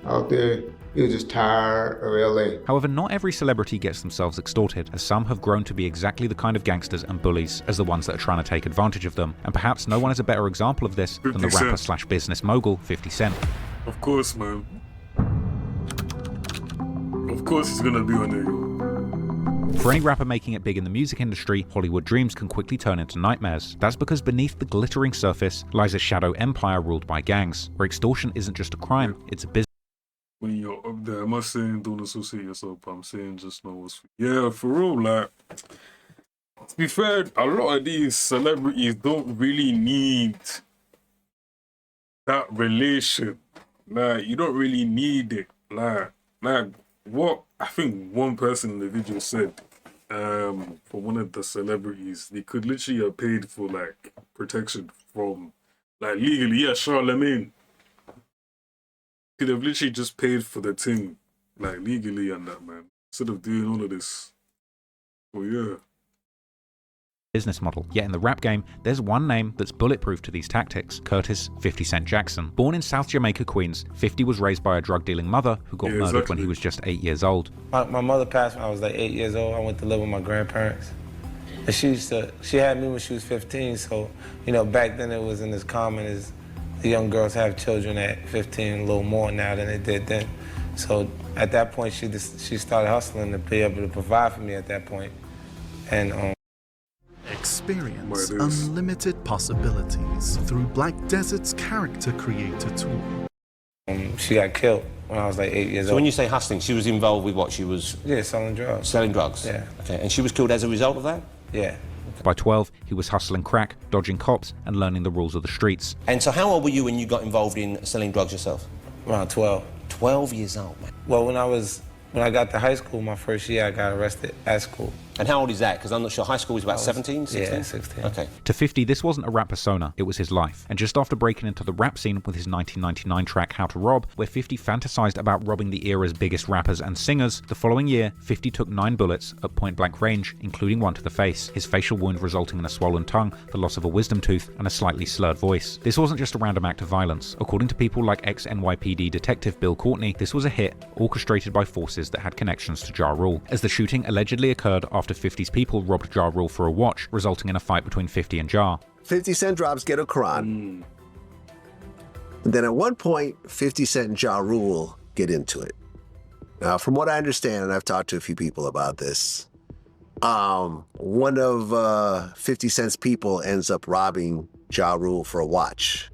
out there. He was just tired of LA. However, not every celebrity gets themselves extorted, as some have grown to be exactly the kind of gangsters and bullies as the ones that are trying to take advantage of them. And perhaps no one is a better example of this than the rapper/business mogul 50 Cent. Of course, man. Of course he's gonna be on there. For any rapper making it big in the music industry, Hollywood dreams can quickly turn into nightmares. That's because beneath the glittering surface lies a shadow empire ruled by gangs, where extortion isn't just a crime, it's a business. When you're up there, I'm not saying don't associate yourself, but I'm saying just know what's... Yeah, for real, like... To be fair, a lot of these celebrities don't really need that relation. Like, you don't really need it. Like what I think one person in the video said, for one of the celebrities, they could literally have paid for like protection from, like, legally, yeah, Charlemagne could have literally just paid for the thing, like, legally and that, man, instead of doing all of this. Oh yeah. Business model. Yet in the rap game, there's one name that's bulletproof to these tactics: Curtis 50 Cent Jackson. Born in South Jamaica, Queens, 50 was raised by a drug-dealing mother who got murdered when he was just 8 years old. My mother passed when I was like 8 years old. I went to live with my grandparents. And she had me when she was 15, so, you know, back then it wasn't as common as the young girls have children at 15, a little more now than they did then. So at that point, she started hustling to be able to provide for me at that point. And experience unlimited possibilities through Black Desert's character creator tool. She got killed when I was like 8 years old. So when you say hustling, she was involved with what? She was... Yeah, selling drugs. Selling drugs? Yeah. Okay, and she was killed as a result of that? Yeah. By 12, he was hustling crack, dodging cops, and learning the rules of the streets. And so how old were you when you got involved in selling drugs yourself? Around 12. 12 years old, man. Well, when I got to high school, my first year, I got arrested at school. And how old is that? Because I'm not sure. High school was about 17, 16? Yeah, 16. Okay. To 50, this wasn't a rap persona, it was his life. And just after breaking into the rap scene with his 1999 track How to Rob, where 50 fantasized about robbing the era's biggest rappers and singers, the following year, 50 took 9 bullets at point-blank range, including one to the face, his facial wound resulting in a swollen tongue, the loss of a wisdom tooth, and a slightly slurred voice. This wasn't just a random act of violence. According to people like ex-NYPD detective Bill Courtney, this was a hit orchestrated by forces that had connections to Ja Rule, as the shooting allegedly occurred after 50's people robbed Ja Rule for a watch, resulting in a fight between 50 and Ja. 50 Cent drops Ghetto Quran. And then at one point, 50 Cent and Ja Rule get into it. Now, from what I understand, and I've talked to a few people about this, one of 50 Cent's people ends up robbing Ja Rule for a watch.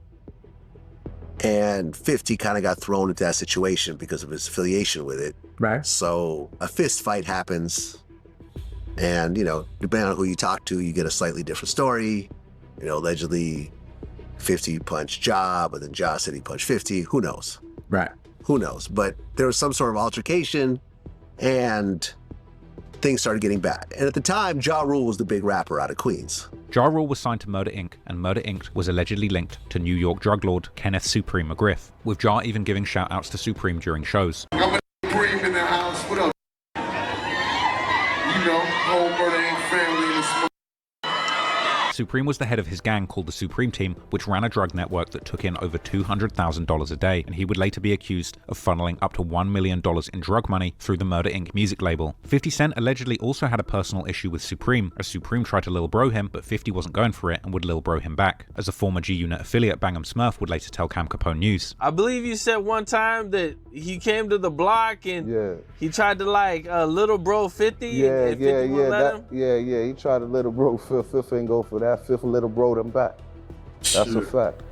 And 50 kind of got thrown into that situation because of his affiliation with it. Right. So a fist fight happens. And, you know, depending on who you talk to, you get a slightly different story. You know, allegedly 50 punched Ja, but then Ja said he punched 50. Who knows? Right. Who knows? But there was some sort of altercation and things started getting bad. And at the time, Ja Rule was the big rapper out of Queens. Ja Rule was signed to Murder Inc., and Murder Inc. was allegedly linked to New York drug lord Kenneth Supreme McGriff, with Ja even giving shout-outs to Supreme during shows. I'm a Supreme in the house. What up? You know, whole Murder Inc. family in the smoke. Supreme was the head of his gang called the Supreme Team, which ran a drug network that took in over $200,000 a day, and he would later be accused of funneling up to $1 million in drug money through the Murder Inc. music label. 50 Cent allegedly also had a personal issue with Supreme, as Supreme tried to Lil Bro him, but 50 wasn't going for it and would Lil Bro him back. As a former G-Unit affiliate, Bang'em Smurf would later tell Cam Capone News. I believe you said one time that he came to the block and he tried to like Little Bro 50 and 50 wouldn't let him? He tried to Little Bro 50 and go for that. 50 Little Bro them back. That's a fact.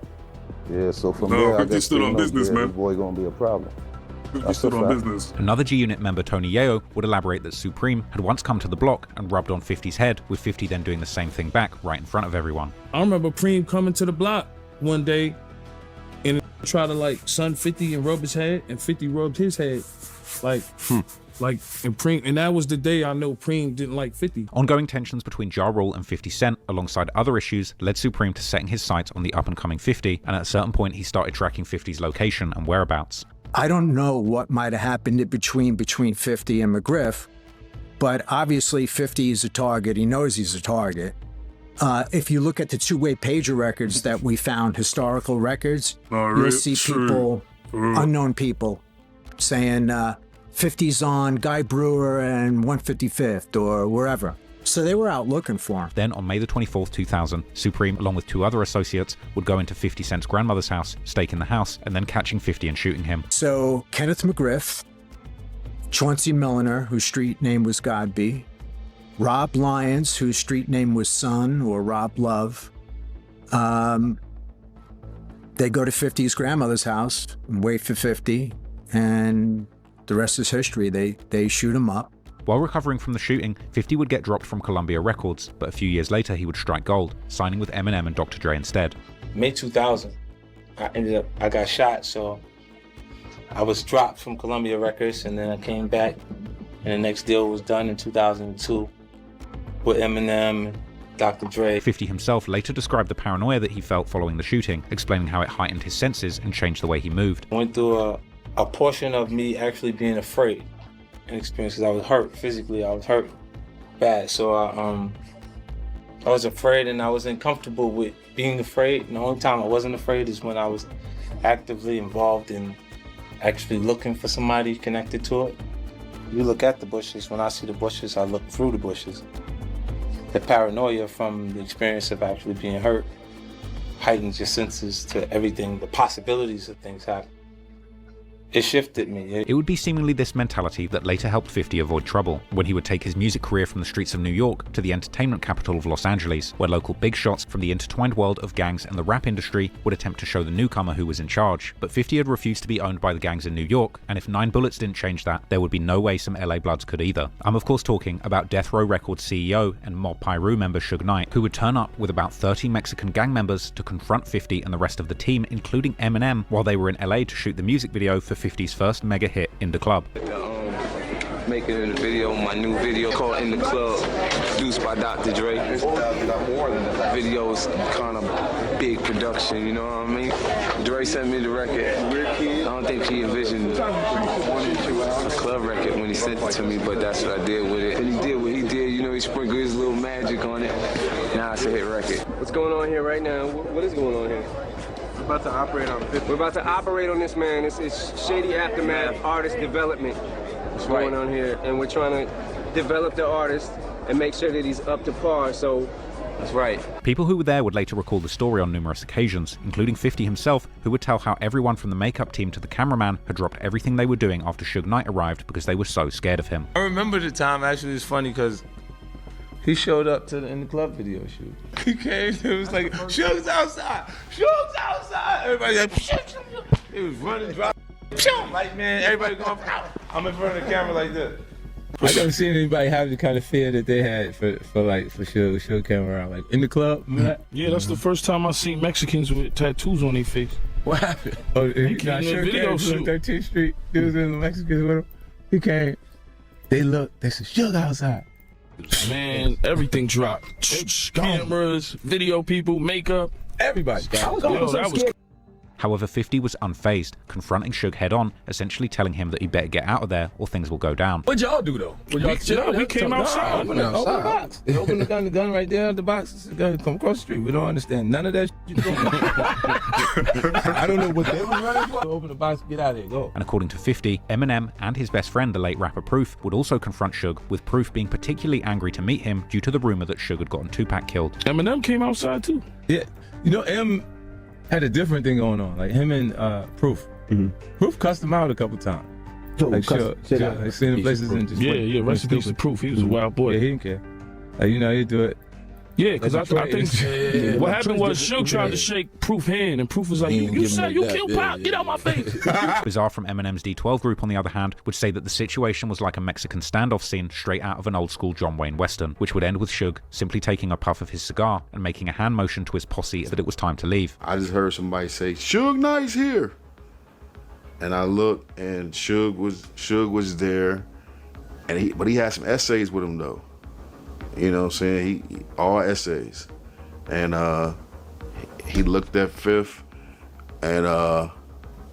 Yeah, so from there, I guess stood on business, man. This boy gonna be a problem. 50 stood on business. Another G-Unit member, Tony Yeo, would elaborate that Supreme had once come to the block and rubbed on 50's head, with 50 then doing the same thing back right in front of everyone. I remember Preem coming to the block one day and try to like sun 50 and rub his head, and 50 rubbed his head. And that was the day I know Preem didn't like 50. Ongoing tensions between Ja Rule and 50 Cent, alongside other issues, led Supreme to setting his sights on the up-and-coming 50, and at a certain point he started tracking 50's location and whereabouts. I don't know what might have happened in between 50 and McGriff, but obviously 50 is a target. He knows he's a target. If you look at the two-way pager records that we found, historical records, you'll see people, unknown people, saying 50's on Guy Brewer and 155th or wherever. So they were out looking for him. Then on May the 24th, 2000, Supreme, along with 2 other associates, would go into 50 Cent's grandmother's house, stake in the house, and then catching 50 and shooting him. So Kenneth McGriff, Chauncey Milliner, whose street name was Godby, Rob Lyons, whose street name was Son or Rob Love. They go to 50's grandmother's house and wait for 50, and the rest is history. They shoot him up. While recovering from the shooting, 50 would get dropped from Columbia Records, but a few years later he would strike gold, signing with Eminem and Dr. Dre instead. May 2000, I got shot, so I was dropped from Columbia Records, and then I came back, and the next deal was done in 2002 with Eminem and Dr. Dre. 50 himself later described the paranoia that he felt following the shooting, explaining how it heightened his senses and changed the way he moved. I went through a portion of me actually being afraid and experience, because I was hurt physically. I was hurt bad, so I was afraid, and I was uncomfortable with being afraid. And the only time I wasn't afraid is when I was actively involved in actually looking for somebody connected to it. You look at the bushes. When I see the bushes, I look through the bushes. The paranoia from the experience of actually being hurt heightens your senses to everything, the possibilities of things happening. It shifted me. It would be seemingly this mentality that later helped 50 avoid trouble, when he would take his music career from the streets of New York to the entertainment capital of Los Angeles, where local big shots from the intertwined world of gangs and the rap industry would attempt to show the newcomer who was in charge. But 50 had refused to be owned by the gangs in New York, and if 9 Bullets didn't change that, there would be no way some LA Bloods could either. I'm of course talking about Death Row Records CEO and Mob Piru member Suge Knight, who would turn up with about 30 Mexican gang members to confront 50 and the rest of the team, including Eminem, while they were in LA to shoot the music video for 50's first mega hit, In the Club. Making a video, my new video called In the Club, produced by Dr. Dre. Video's kind of big production, you know what I mean? Dre sent me the record. I don't think he envisioned a club record when he sent it to me, but that's what I did with it. And he did what he did, you know, he sprinkled his little magic on it. Now it's a hit record. What's going on here right now? What is going on here? We're about to operate on 50. We're about to operate on this, man. It's Shady Aftermath Artist Development. What's going on here? And we're trying to develop the artist and make sure that he's up to par, so that's right. People who were there would later recall the story on numerous occasions, including 50 himself, who would tell how everyone from the makeup team to the cameraman had dropped everything they were doing after Suge Knight arrived because they were so scared of him. I remember the time, actually, it's funny because he showed up to the In the Club video shoot. He came, it was like, Suge's outside! Suge's outside! Everybody like, he was running, dropping, like, man, everybody going, I'm in front of the camera like this. I never seen anybody have the kind of fear that they had for Suge came around, like, in the club. Yeah, that's the first time I seen Mexicans with tattoos on their face. What happened? Oh, Suge came to 13th Street, there was in the Mexicans with him. He came, they looked, they said, Suge outside. Man, everything dropped. Cameras, video people, makeup, everybody. However, 50 was unfazed, confronting Suge head-on, essentially telling him that he better get out of there or things will go down. What'd y'all do, though? We came outside. Open the box. They opened the gun right there at the box. The gun come across the street. We don't understand none of that shit. I don't know what they were running for. Open the box, get out of there, go. And according to 50, Eminem and his best friend, the late rapper Proof, would also confront Suge, with Proof being particularly angry to meet him due to the rumor that Suge had gotten Tupac killed. Eminem came outside too. Yeah, you know, M had a different thing going on, like him and Proof. Proof cussed him out a couple times. Like, I seen him places and just rest in peace to Proof. He was a wild boy. Yeah, he didn't care. Like, you know, he'd do it. Yeah, because I think what happened was Suge tried to shake Proof hand, and Proof was like, you said you killed Pop, get out my face. Bizarre from Eminem's D12 group, on the other hand, would say that the situation was like a Mexican standoff scene straight out of an old-school John Wayne Western, which would end with Suge simply taking a puff of his cigar and making a hand motion to his posse that it was time to leave. I just heard somebody say, Suge Knight's here. And I looked, and Suge was there, and but he had some essays with him though. You know what I'm saying? He all essays. And he looked at Fifth, and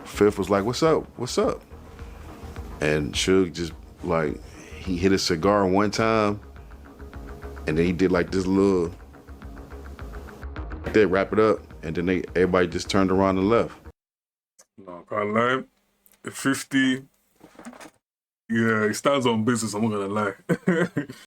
Fifth was like, what's up? What's up? And Suge just, like, he hit a cigar one time, and then he did like this little, they wrap it up, and then everybody just turned around and left. No, I can't lie. 50, yeah, he stands on business, I'm not gonna lie.